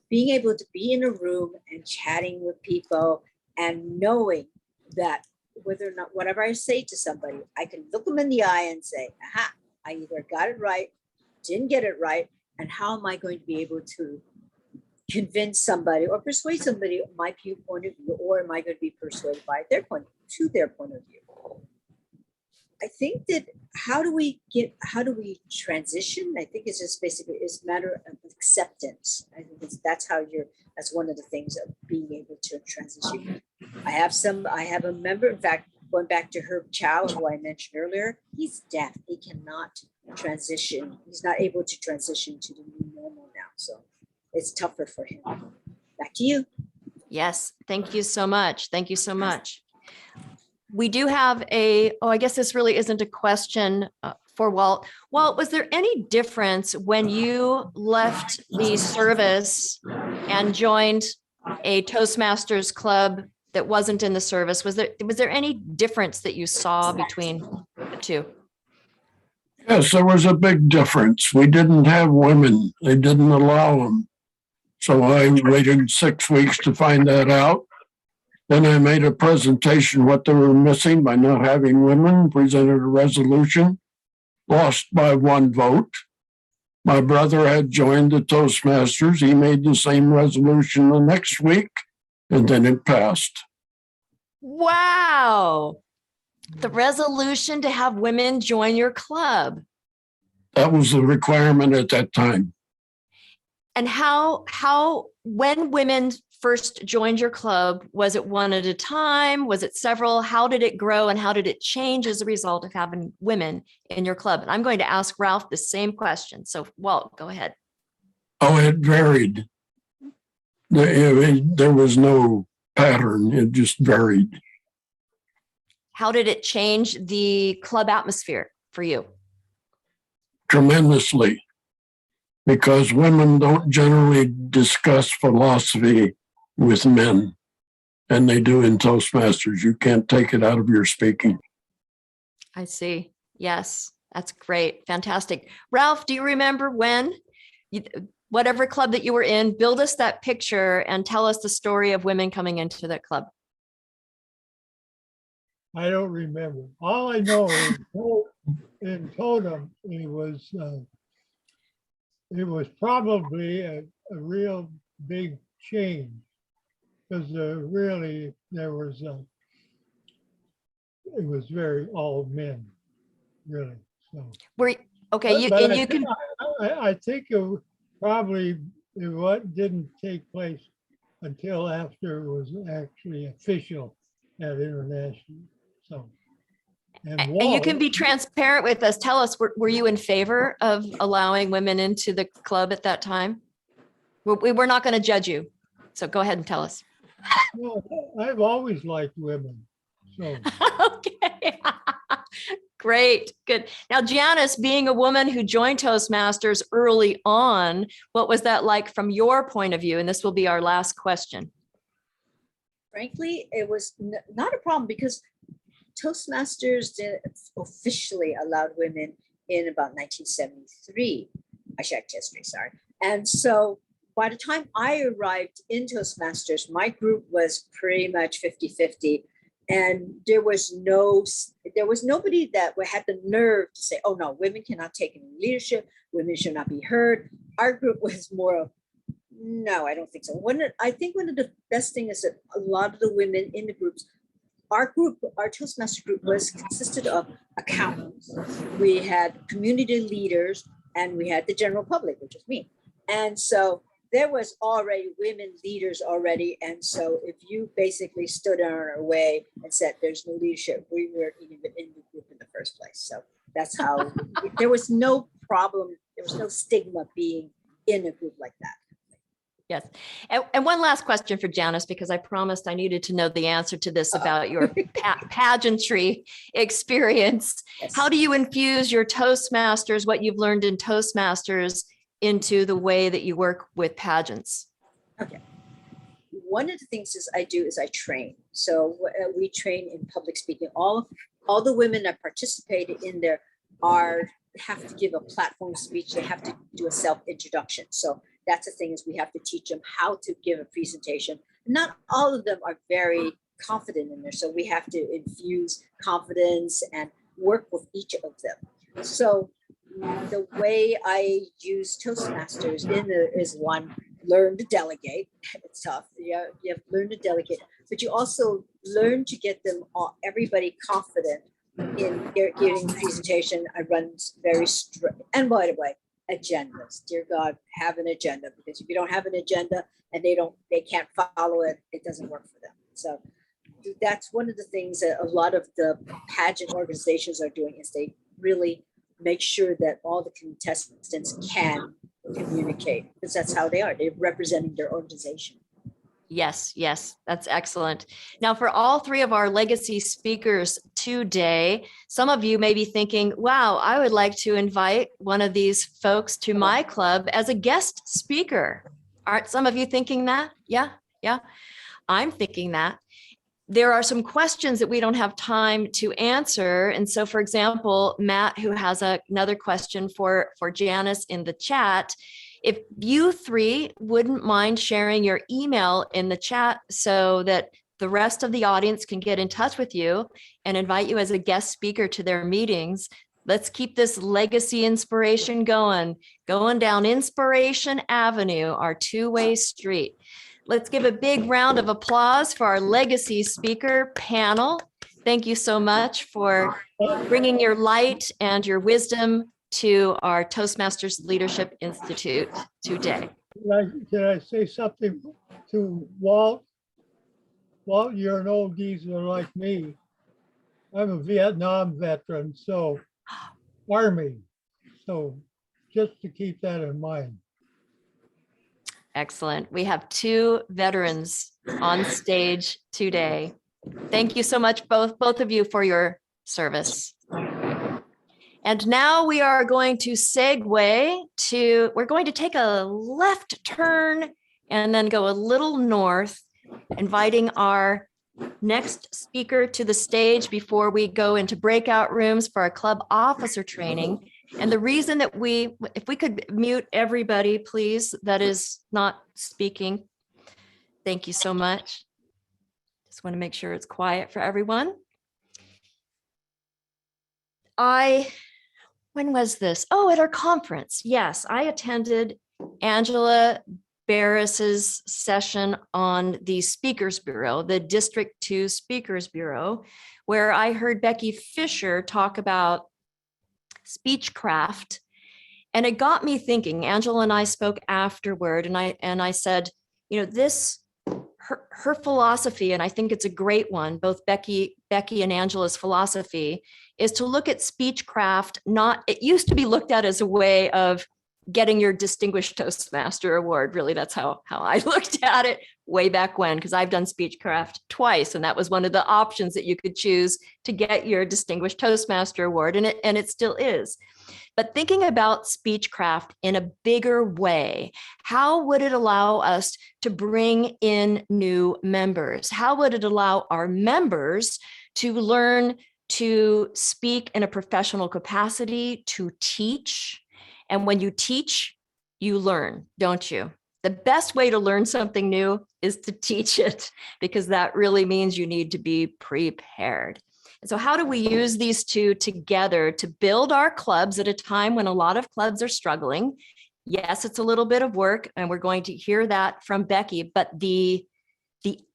being able to be in a room and chatting with people and knowing that whether or not whatever I say to somebody, I can look them in the eye and say, aha, I either got it right, didn't get it right, and how am I going to be able to convince somebody or persuade somebody of my point of view, or am I going to be persuaded by their point of view? I think that how do we transition? I think it's just basically it's a matter of acceptance. I think that's one of the things of being able to transition. I have a member, in fact, going back to Herb Chow, who I mentioned earlier, he's deaf. He cannot transition. He's not able to transition to the new normal now. So it's tougher for him. Back to you. Yes, thank you so much. Thank you so much. We do have I guess this really isn't a question for Walt. Walt, was there any difference when you left the service and joined a Toastmasters club that wasn't in the service? Was there any difference that you saw between the two? Yes, there was a big difference. We didn't have women. They didn't allow them. So I waited 6 weeks to find that out. Then I made a presentation what they were missing by not having women, presented a resolution, lost by 1 vote. My brother had joined the Toastmasters. He made the same resolution the next week, and then it passed. Wow. The resolution to have women join your club. That was the requirement at that time. And when women first joined your club, was it one at a time? Was it several? How did it grow and how did it change as a result of having women in your club? And I'm going to ask Ralph the same question. So Walt, go ahead. Oh, it varied. There was no pattern. It just varied. How did it change the club atmosphere for you? Tremendously. Because women don't generally discuss philosophy with men, and they do in Toastmasters. You can't take it out of your speaking. I see. Yes, that's great. Fantastic. Ralph, do you remember whatever club that you were in, build us that picture and tell us the story of women coming into that club? I don't remember. All I know is in Totem, it was probably a real big change, because it was very all men, really. So okay, I think it probably didn't take place until after it was actually official at international. So, and you can be transparent with us. Tell us, were you in favor of allowing women into the club at that time? We're not going to judge you. So go ahead and tell us. Well, I've always liked women. So Okay. Great, good. Now, Janice, being a woman who joined Toastmasters early on, what was that like from your point of view? And this will be our last question. Frankly, it was not a problem because Toastmasters officially allowed women in about 1973. I checked history, sorry. And so by the time I arrived in Toastmasters, my group was pretty much 50-50. And there was nobody that had the nerve to say, oh no, women cannot take any leadership, women should not be heard. Our group was more of, no, I don't think so. I think one of the best things is that a lot of the women in the groups, our Toastmaster group consisted of accountants. We had community leaders and we had the general public, which is me. And so there was already women leaders already. And so if you basically stood in our way and said there's no leadership, we weren't even in the group in the first place. So that's how there was no problem. There was no stigma being in a group like that. Yes. And one last question for Janice, because I promised I needed to know the answer to this about your pageantry experience. Yes. How do you infuse your Toastmasters, what you've learned in Toastmasters, into the way that you work with pageants? Okay. One of the things I train. So we train in public speaking. All the women that participated in there have to give a platform speech. They have to do a self-introduction. So that's the thing, is we have to teach them how to give a presentation. Not all of them are very confident in there. So we have to infuse confidence and work with each of them. So the way I use Toastmasters is one, learn to delegate. It's tough. You have to learn to delegate, but you also learn to get everybody confident in giving presentation. I run very strict. And by the way, agendas. Dear God, have an agenda, because if you don't have an agenda and they can't follow it, it doesn't work for them. So that's one of the things that a lot of the pageant organizations are doing, is they really make sure that all the contestants can communicate, because that's how they are. They're representing their organization. Yes, that's excellent. Now, for all three of our legacy speakers today, some of you may be thinking, wow, I would like to invite one of these folks to my club as a guest speaker. Aren't some of you thinking that? Yeah. I'm thinking that. There are some questions that we don't have time to answer. And so, for example, Matt, who has another question for Janice in the chat, if you three wouldn't mind sharing your email in the chat so that the rest of the audience can get in touch with you and invite you as a guest speaker to their meetings. Let's keep this legacy inspiration going down Inspiration Avenue, our two-way street. Let's give a big round of applause for our legacy speaker panel. Thank you so much for bringing your light and your wisdom to our Toastmasters Leadership Institute today. Can I say something to Walt? Walt, you're an old geezer like me. I'm a Vietnam veteran, so Army. So just to keep that in mind. Excellent. We have two veterans on stage today. Thank you so much, both of you, for your service. And now we are going to we're going to take a left turn and then go a little north, inviting our next speaker to the stage before we go into breakout rooms for our club officer training. And the reason that if we could mute everybody, please, that is not speaking. Thank you so much. Just want to make sure it's quiet for everyone. When was this? Oh, at our conference. Yes, I attended Angela Barris's session on the Speakers Bureau, the District 2 Speakers Bureau, where I heard Becky Fisher talk about speechcraft. And it got me thinking. Angela and I spoke afterward, and I said, her philosophy, and I think it's a great one, both Becky and Angela's philosophy, is to look at speechcraft, it used to be looked at as a way of getting your Distinguished Toastmaster Award. Really, that's how I looked at it way back when, because I've done Speechcraft twice, and that was one of the options that you could choose to get your Distinguished Toastmaster Award, and it still is. But thinking about Speechcraft in a bigger way, how would it allow us to bring in new members? How would it allow our members to learn to speak in a professional capacity, to teach? And when you teach, you learn, don't you? The best way to learn something new is to teach it, because that really means you need to be prepared. And so how do we use these two together to build our clubs at a time when a lot of clubs are struggling? Yes, it's a little bit of work, and we're going to hear that from Becky, but the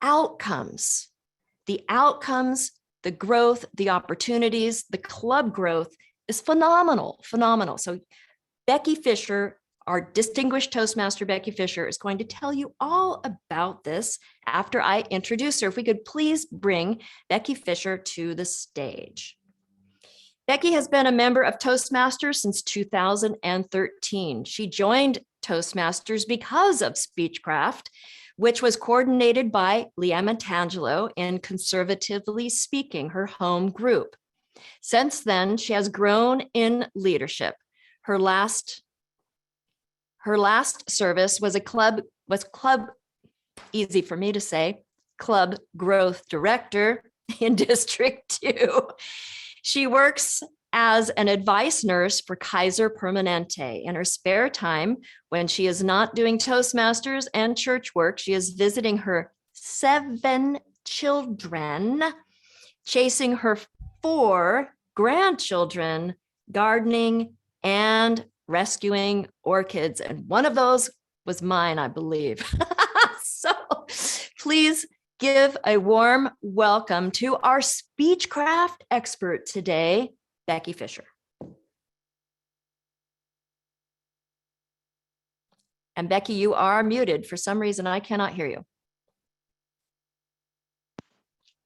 outcomes, the growth, the opportunities, the club growth is phenomenal. So Becky Fisher, our Distinguished Toastmaster Becky Fisher, is going to tell you all about this after I introduce her. If we could please bring Becky Fisher to the stage. Becky has been a member of Toastmasters since 2013. She joined Toastmasters because of Speechcraft, which was coordinated by Leanne Tangelo in Conservatively Speaking, her home group. Since then, she has grown in leadership. Her last service was club, easy for me to say, club growth director in District 2. She works as an advice nurse for Kaiser Permanente. In her spare time, when she is not doing Toastmasters and church work, she is visiting her 7 children, chasing her 4 grandchildren, gardening, and rescuing orchids. And one of those was mine, I believe. So please give a warm welcome to our Speechcraft expert today, Becky Fisher. And Becky, you are muted. For some reason, I cannot hear you.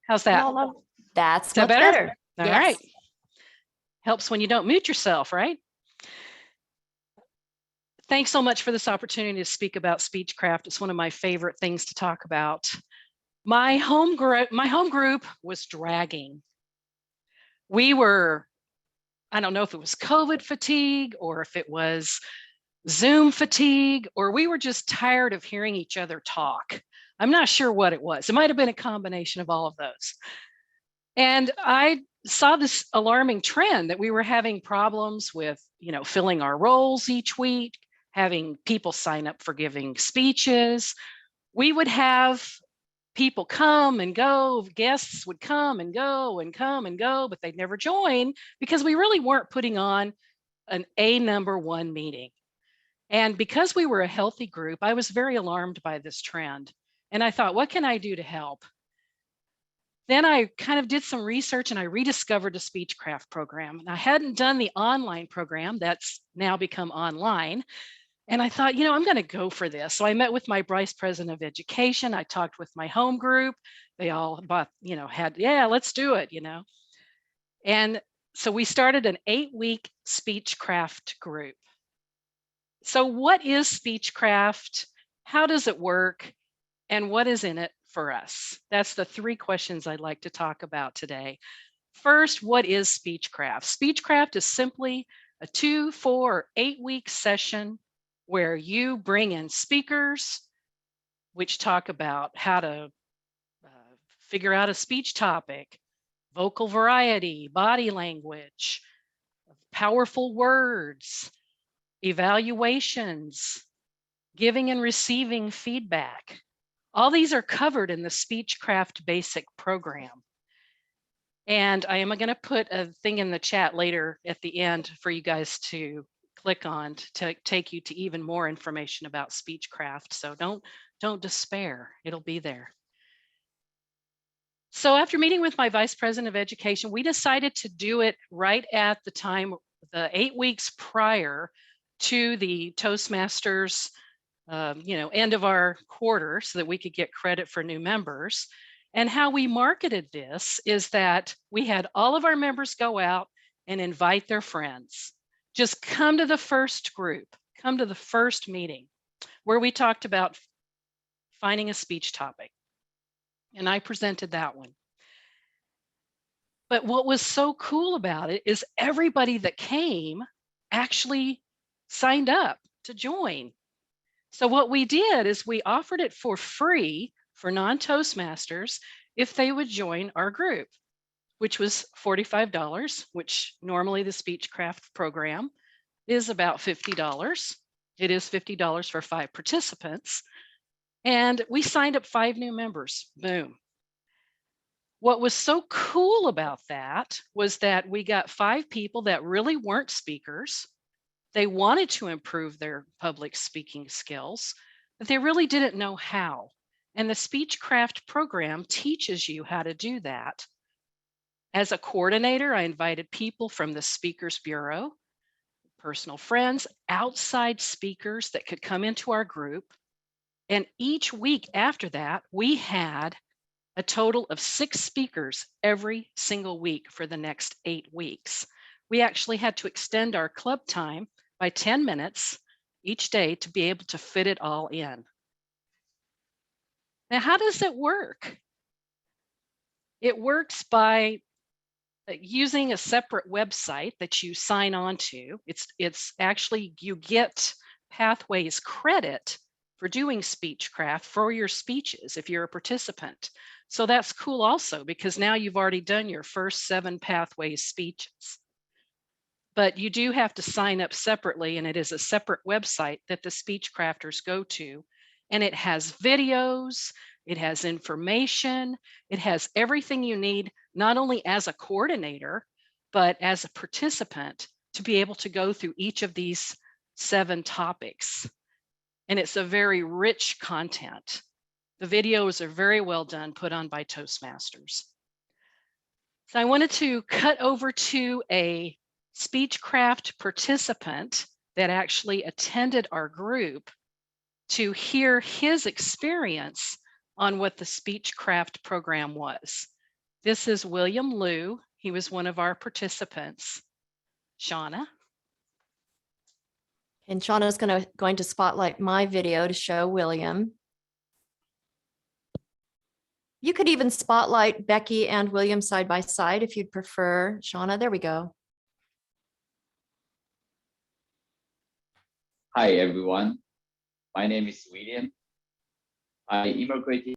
How's that? That's Is that much better. All Yes. right. Helps when you don't mute yourself, right? Thanks so much for this opportunity to speak about Speechcraft. It's one of my favorite things to talk about. My home group was dragging. We were, I don't know if it was COVID fatigue or if it was Zoom fatigue, or we were just tired of hearing each other talk. I'm not sure what it was. It might have been a combination of all of those. And I saw this alarming trend that we were having problems with, filling our roles each week, having people sign up for giving speeches. We would have people come and go, guests would come and go and come and go, but they'd never join because we really weren't putting on an number 1 meeting. And because we were a healthy group, I was very alarmed by this trend. And I thought, what can I do to help? Then I kind of did some research and I rediscovered the Speechcraft program. And I hadn't done the online program that's now become online. And I thought, I'm going to go for this. So I met with my vice president of education. I talked with my home group. They all let's do it, And so we started an 8-week Speechcraft group. So what is Speechcraft? How does it work? And what is in it for us? That's the 3 questions I'd like to talk about today. First, what is Speechcraft? Speechcraft is simply a 2, 4, or 8-week session where you bring in speakers, which talk about how to figure out a speech topic, vocal variety, body language, powerful words, evaluations, giving and receiving feedback. All these are covered in the Speechcraft Basic program. And I am going to put a thing in the chat later at the end for you guys to click on to take you to even more information about Speechcraft. So don't despair, it'll be there. So after meeting with my vice president of education, we decided to do it right at the time, the 8 weeks prior to the Toastmasters end of our quarter, so that we could get credit for new members. And how we marketed this is that we had all of our members go out and invite their friends. Just come to the first group, come to the first meeting where we talked about finding a speech topic. And I presented that one. But what was so cool about it is everybody that came actually signed up to join. So what we did is we offered it for free for non-Toastmasters if they would join our group, which was $45, which normally the Speechcraft program is about $50. It is $50 for 5 participants. And we signed up 5 new members. Boom. What was so cool about that was that we got 5 people that really weren't speakers. They wanted to improve their public speaking skills, but they really didn't know how. And the Speechcraft program teaches you how to do that. As a coordinator, I invited people from the Speakers Bureau, personal friends, outside speakers that could come into our group. And each week after that, we had a total of 6 speakers every single week for the next 8 weeks. We actually had to extend our club time by 10 minutes each day to be able to fit it all in. Now, how does it work? It works by using a separate website that you sign on to. It's actually, you get Pathways credit for doing Speechcraft for your speeches if you're a participant. So that's cool also, because now you've already done your first 7 Pathways speeches. But you do have to sign up separately, and it is a separate website that the Speechcrafters go to. And it has videos, it has information, it has everything you need, not only as a coordinator, but as a participant to be able to go through each of these 7 topics. And it's a very rich content. The videos are very well done, put on by Toastmasters. So I wanted to cut over to a Speechcraft participant that actually attended our group to hear his experience on what the Speechcraft program was. This is William Liu. He was one of our participants. Shauna. And Shauna's going to spotlight my video to show William. You could even spotlight Becky and William side by side if you'd prefer. Shauna, there we go. Hi, everyone. My name is William. I immigrated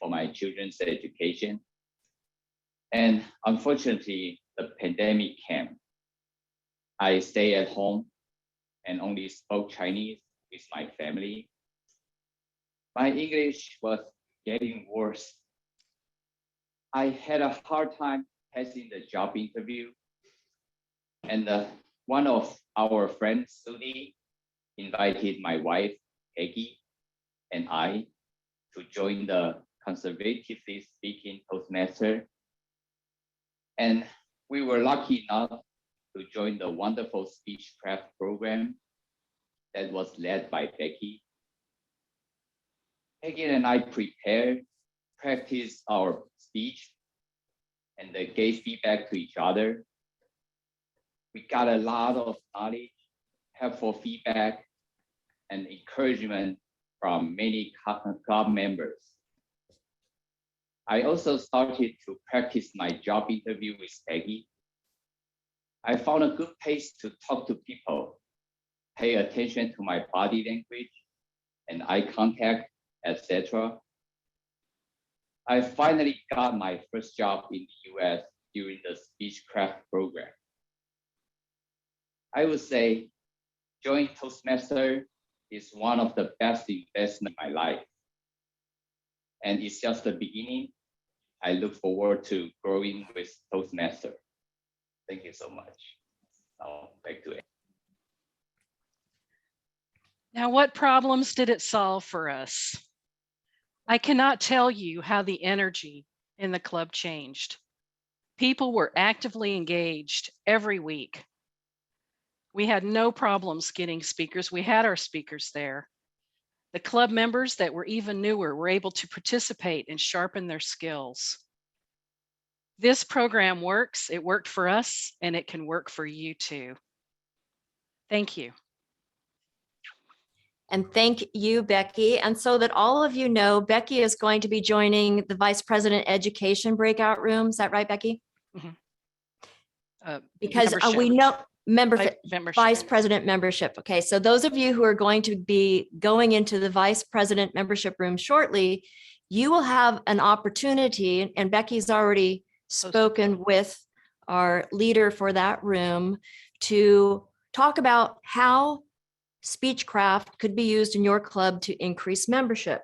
for my children's education. And unfortunately, the pandemic came. I stayed at home and only spoke Chinese with my family. My English was getting worse. I had a hard time passing the job interview. And one of our friends, Sudi, invited my wife, Peggy, and I to join the conservatively speaking Toastmaster. And we were lucky enough to join the wonderful Speechcraft program that was led by Becky. Peggy and I practiced our speech, and gave feedback to each other. We got a lot of knowledge, helpful feedback, and encouragement from many club members. I also started to practice my job interview with Peggy. I found a good pace to talk to people, pay attention to my body language and eye contact, etc. I finally got my first job in the US during the Speechcraft program. I would say joining Toastmaster is one of the best investments in my life. And it's just the beginning. I look forward to growing with Toastmaster. Thank you so much. Now back to it. Now, what problems did it solve for us? I cannot tell you how the energy in the club changed. People were actively engaged every week. We had no problems getting speakers. We had our speakers there. The club members that were even newer were able to participate and sharpen their skills. This program works. It worked for us, and it can work for you too. Thank you. And thank you, Becky. And so that all of you know, Becky is going to be joining the Vice President Education breakout room. Is that right, Becky? Because we know membership. Vice President membership. Okay, so those of you who are going to be going into the Vice President membership room shortly, you will have an opportunity, and Becky's already spoken with our leader for that room to talk about how Speechcraft could be used in your club to increase membership.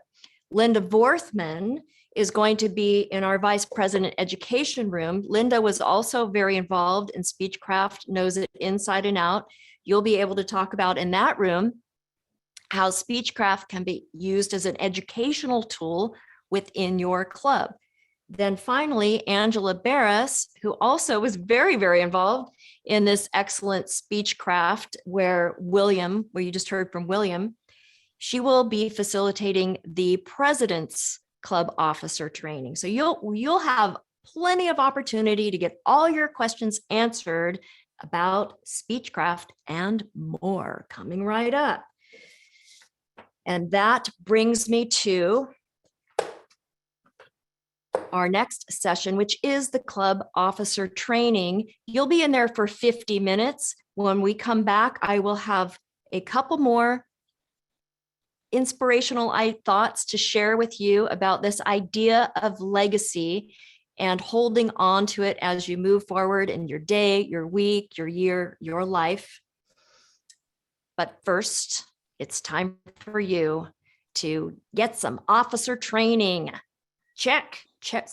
Linda Vorthman is going to be in our Vice President Education room. Linda was also very involved in Speechcraft, knows it inside and out. You'll be able to talk about in that room how Speechcraft can be used as an educational tool within your club. Then finally, Angela Barris, who also was very, very involved in this excellent Speechcraft where you just heard from William, she will be facilitating the President's Club Officer training. So you'll have plenty of opportunity to get all your questions answered about Speechcraft and more coming right up. And that brings me to our next session, which is the club officer training. You'll be in there for 50 minutes. When we come back, I will have a couple more inspirational thoughts to share with you about this idea of legacy and holding on to it as you move forward in your day, your week, your year, your life. But first, it's time for you to get some officer training. Check,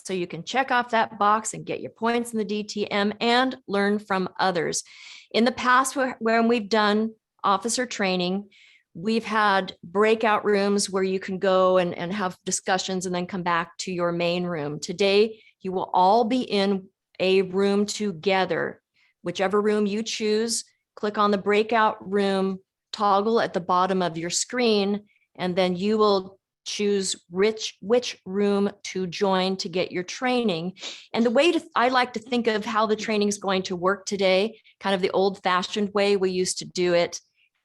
so you can check off that box and get your points in the DTM and learn from others. In the past, when we've done officer training, we've had breakout rooms where you can go and have discussions and then come back to your main room. Today, you will all be in a room together. Whichever room you choose, click on the breakout room toggle at the bottom of your screen, and then you will choose which room to join to get your training. And the way I like to think of how the training is going to work today, kind of the old-fashioned way we used to do it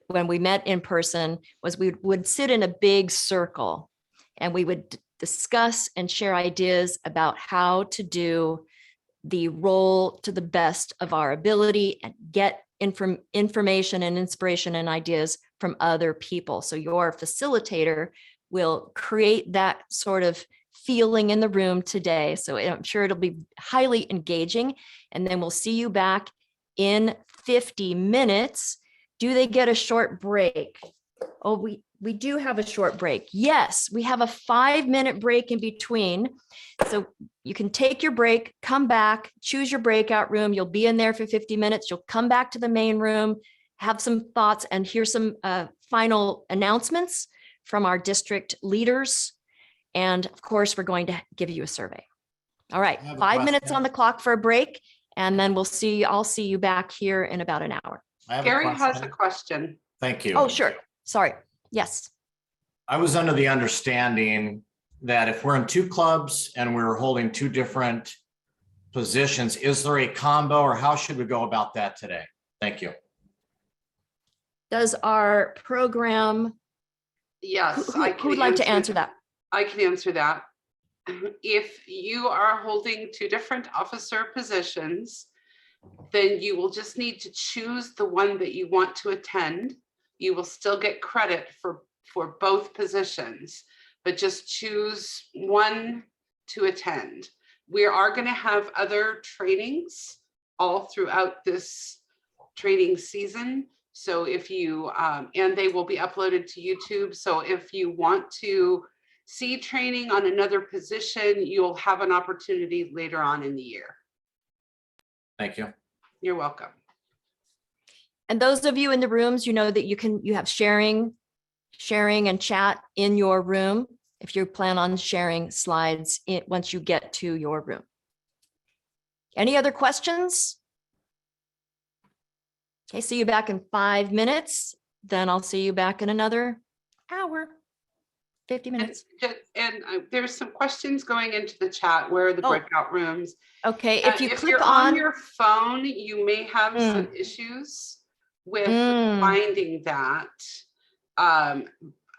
when we met in person, was we would sit in a big circle and we would discuss and share ideas about how to do the role to the best of our ability and get information and inspiration and ideas from other people. So your facilitator will create that sort of feeling in the room today. So I'm sure it'll be highly engaging. And then we'll see you back in 50 minutes. Do they get a short break? Oh, we do have a short break. Yes, we have a 5-minute break in between. So you can take your break, come back, choose your breakout room. You'll be in there for 50 minutes. You'll come back to the main room, have some thoughts, and hear some final announcements from our district leaders. And of course, we're going to give you a survey. All right, 5 minutes on the clock for a break, and then I'll see you back here in about an hour. Gary has a question. Thank you. Oh, sure. Sorry. Yes. I was under the understanding that if we're in two clubs and we're holding two different positions, is there a combo, or how should we go about that today? Thank you. Does our program, Yes, who would like to answer that? I can answer that. If you are holding two different officer positions, then you will just need to choose the one that you want to attend. You will still get credit for both positions, but just choose one to attend. We are going to have other trainings all throughout this training season. So if you, and they will be uploaded to YouTube. So if you want to see training on another position, you'll have an opportunity later on in the year. Thank you. You're welcome. And those of you in the rooms, you know that you have sharing and chat in your room if you plan on sharing slides once you get to your room. Any other questions? Okay, see you back in 5 minutes. Then I'll see you back in another hour. 50 And, minutes. there's some questions going into the chat. Where are the Oh. breakout rooms? Okay, if you If click you're on, your phone, you may have some issues with finding that.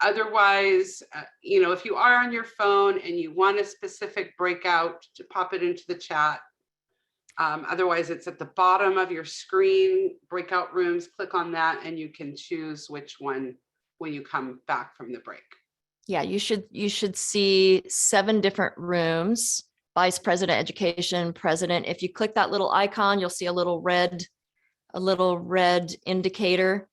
Otherwise, if you are on your phone and you want a specific breakout, to pop it into the chat. Otherwise, it's at the bottom of your screen, breakout rooms. Click on that and you can choose which one when you come back from the break. yeah, you should see 7 different rooms. Vice President Education, President. If you click that little icon, you'll see a little red indicator,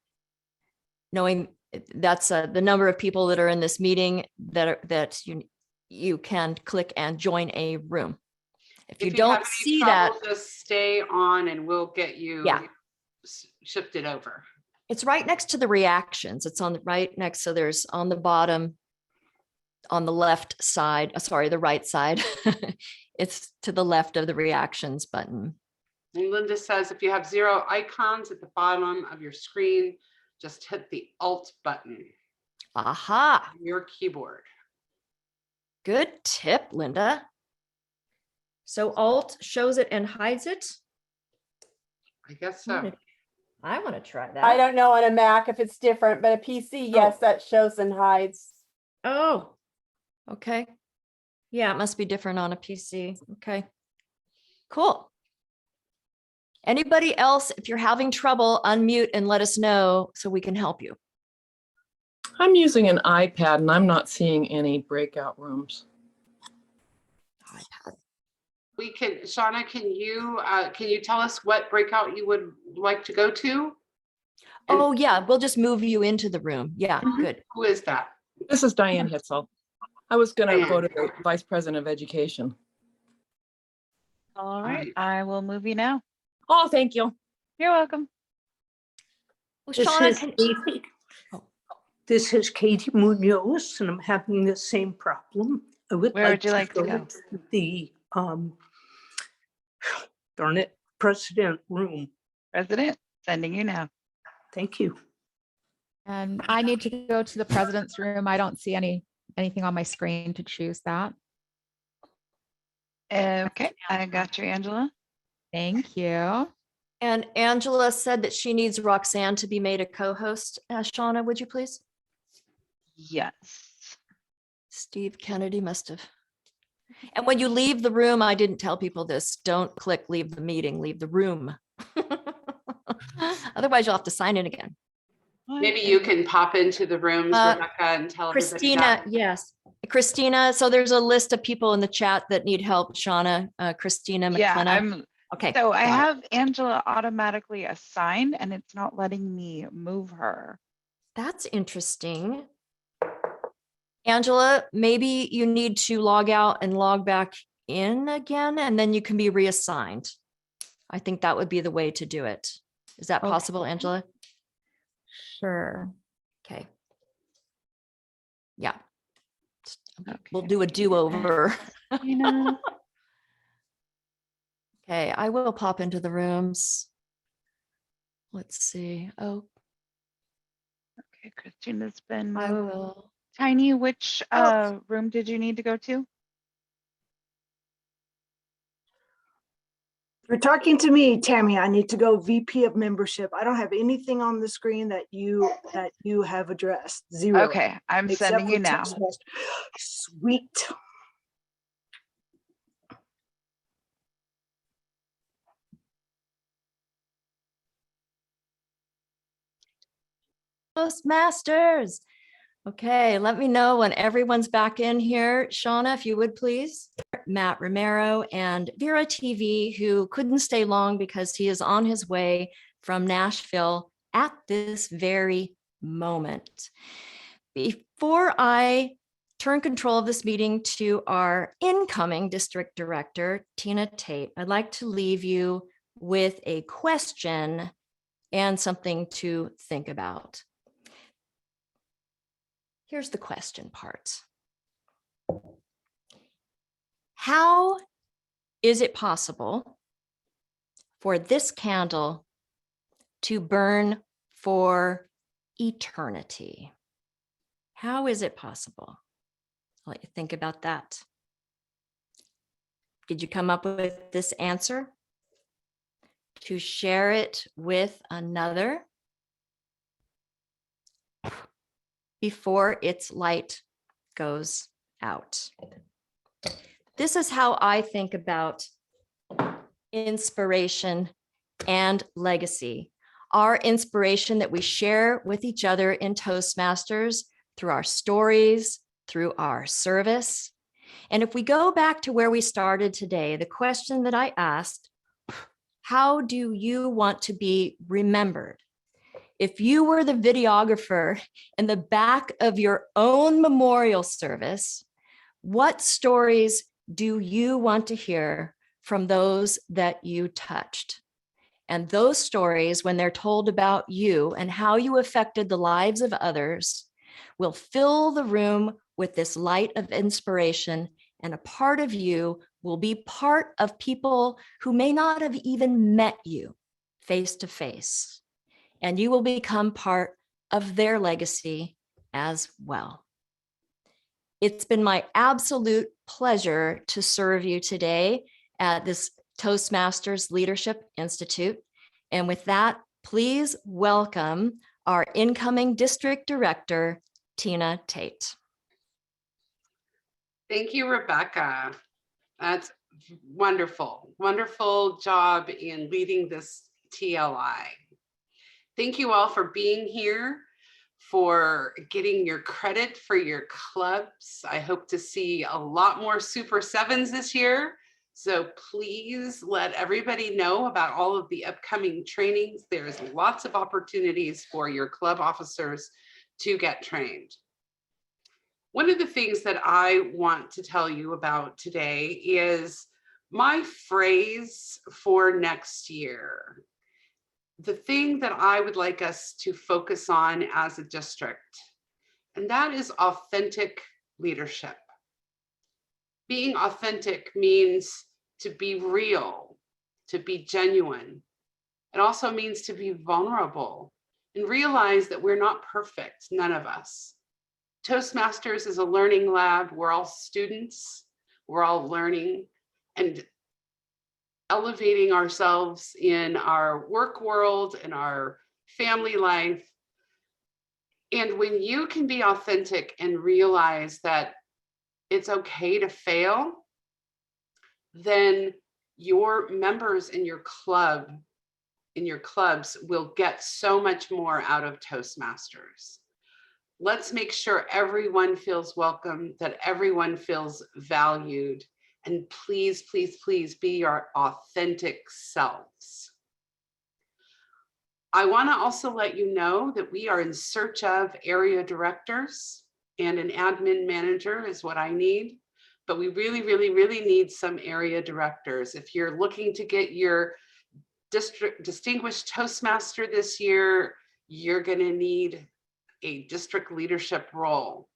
knowing that's the number of people that are in this meeting that you can click and join a room. If you don't have any see trouble, that, just stay on and we'll get you Yeah. shifted over. it's right next to the reactions. It's on the right next. So there's on the bottom, on the left side, sorry, the right side. It's to the left of the reactions button. And Linda says, if you have 0 icons at the bottom of your screen, just hit the Alt button Aha, on your keyboard. good tip, Linda. So Alt shows it and hides it. I guess so. I want to try that. I don't know on a Mac if it's different, but a PC, yes, that shows and hides. Oh, okay. Yeah, it must be different on a PC. Okay, cool. Anybody else, if you're having trouble, unmute and let us know so we can help you. I'm using an iPad and I'm not seeing any breakout rooms. iPad. We can, Shauna, can you tell us what breakout you would like to go to? And Oh yeah, we'll just move you into the room. Yeah, good. who is that? This is Diane Hitzel. I was going to Diane. go to the Vice President of Education. All right, I will move you now. Oh, thank you. You're welcome. Well, This Shauna, is Katie. This is Katie Munoz, and I'm having the same problem. I Where would you like to go? to the darn it, president room. President, sending you now. Thank you. And I need to go to the president's room. I don't see anything on my screen to choose that. Okay, I got you, Angela. Thank you. and Angela said that she needs Roxanne to be made a co-host. Shauna, would you please? Yes. Steve Kennedy must have. And when you leave the room, I didn't tell people this, don't click leave the meeting, leave the room. Otherwise you'll have to sign in again. Maybe you can pop into the rooms, Rebecca, and tell everybody Christina, that. yes. Christina, so there's a list of people in the chat that need help, Shauna, Christina McKenna. Yeah, okay. So I have Angela automatically assigned and it's not letting me move her. That's interesting. Angela, maybe you need to log out and log back in again, and then you can be reassigned. I think that would be the way to do it. Is that possible, Angela? Sure. Okay. Yeah. Okay. We'll do a do-over. You know. Okay, I will pop into the rooms. Let's see. Oh, Okay, Christina's been I moved. will. Tiny, which room did you need to go to? If you're talking to me, Tammy, I need to go VP of membership. I don't have anything on the screen that you have addressed. Zero. Okay, I'm except sending you for now. Toastmasters. Sweet. Toastmasters. Okay, let me know when everyone's back in here. Shauna, if you would please. Matt Romero and Vera TV, who couldn't stay long because he is on his way from Nashville at this very moment. Before I turn control of this meeting to our incoming district director, Tina Tate, I'd like to leave you with a question and something to think about. Here's the question part. How is it possible for this candle to burn for eternity? How is it possible? I'll let you think about that. Did you come up with this answer? To share it with another before its light goes out. This is how I think about inspiration and legacy. Our inspiration that we share with each other in Toastmasters through our stories, through our service. And if we go back to where we started today, the question that I asked, how do you want to be remembered? If you were the videographer in the back of your own memorial service, what stories do you want to hear from those that you touched? And those stories, when they're told about you and how you affected the lives of others, will fill the room with this light of inspiration, and a part of you will be part of people who may not have even met you face to face. And you will become part of their legacy as well. It's been my absolute pleasure to serve you today at this Toastmasters Leadership Institute. And with that, please welcome our incoming district director, Tina Tate. Thank you, Rebecca. That's wonderful. Wonderful job in leading this TLI. Thank you all for being here, for getting your credit for your clubs. I hope to see a lot more Super 7s this year. So please let everybody know about all of the upcoming trainings. There's lots of opportunities for your club officers to get trained. One of the things that I want to tell you about today is my phrase for next year. The thing that I would like us to focus on as a district, and that is authentic leadership. Being authentic means to be real, to be genuine. It also means to be vulnerable and realize that we're not perfect, none of us. Toastmasters is a learning lab. We're all students, we're all learning and elevating ourselves in our work world and our family life. And when you can be authentic and realize that it's okay to fail, then your members in your club, in your clubs, will get so much more out of Toastmasters. Let's make sure everyone feels welcome, that everyone feels valued. And please, please, please be your authentic selves. I want to also let you know that we are in search of area directors, and an admin manager is what I need. But we really, really, really need some area directors. If you're looking to get your district distinguished Toastmaster this year, you're going to need a district leadership role.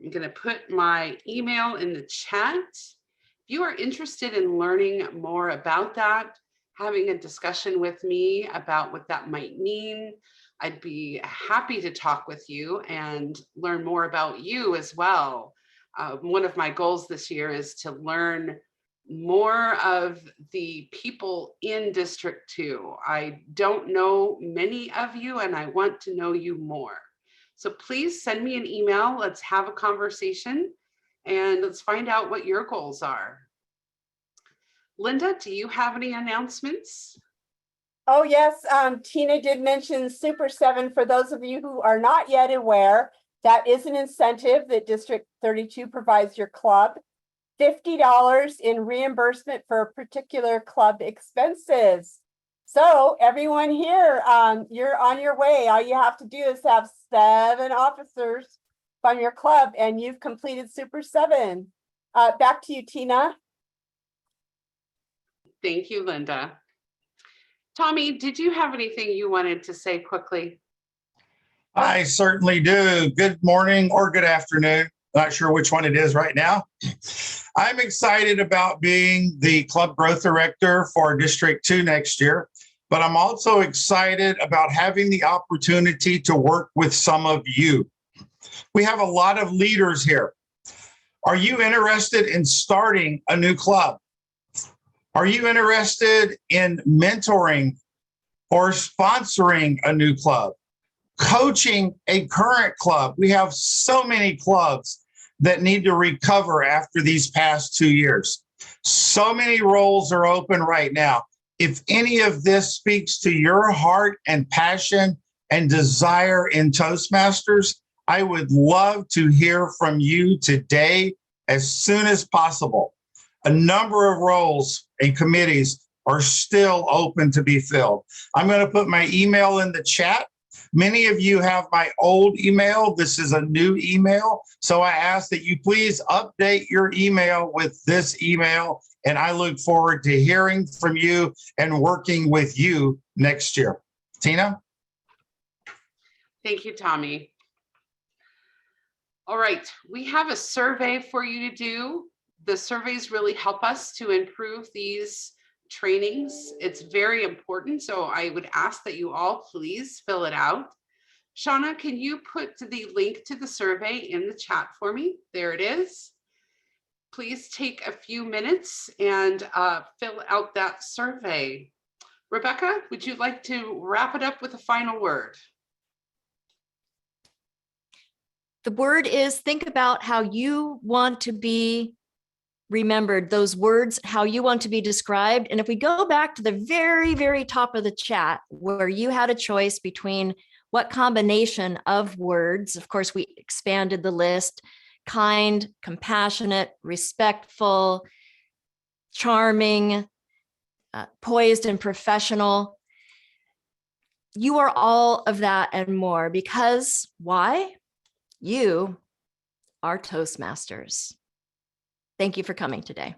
I'm going to put my email in the chat. If you are interested in learning more about that, having a discussion with me about what that might mean, I'd be happy to talk with you and learn more about you as well. One of my goals this year is to learn more of the people in District 2. I don't know many of you, and I want to know you more. So please send me an email. Let's have a conversation and let's find out what your goals are. Linda, do you have any announcements? Oh, yes. Tina did mention Super 7. For those of you who are not yet aware, that is an incentive that District 32 provides your club. $50 in reimbursement for particular club expenses. So everyone here, you're on your way. All you have to do is have 7 officers from your club and you've completed Super 7. Back to you, Tina. Thank you, Linda. Tommy, did you have anything you wanted to say quickly? I certainly do. Good morning or good afternoon. Not sure which one it is right now. I'm excited about being the club growth director for District 2 next year, but I'm also excited about having the opportunity to work with some of you. We have a lot of leaders here. Are you interested in starting a new club? Are you interested in mentoring or sponsoring a new club? Coaching a current club? We have so many clubs that need to recover after these past 2 years. So many roles are open right now. If any of this speaks to your heart and passion and desire in Toastmasters, I would love to hear from you today as soon as possible. A number of roles and committees are still open to be filled. I'm going to put my email in the chat. Many of you have my old email. This is a new email. So I ask that you please update your email with this email. And I look forward to hearing from you and working with you next year. Tina? Thank you, Tommy. All right, we have a survey for you to do. The surveys really help us to improve these trainings. It's very important. So I would ask that you all please fill it out. Shauna, can you put the link to the survey in the chat for me? There it is. Please take a few minutes and fill out that survey. Rebecca, would you like to wrap it up with a final word? The word is think about how you want to be remembered, those words, how you want to be described. And if we go back to the very, very top of the chat where you had a choice between what combination of words, of course, we expanded the list: kind, compassionate, respectful, charming, poised and professional. You are all of that and more because why? You are Toastmasters. Thank you for coming today.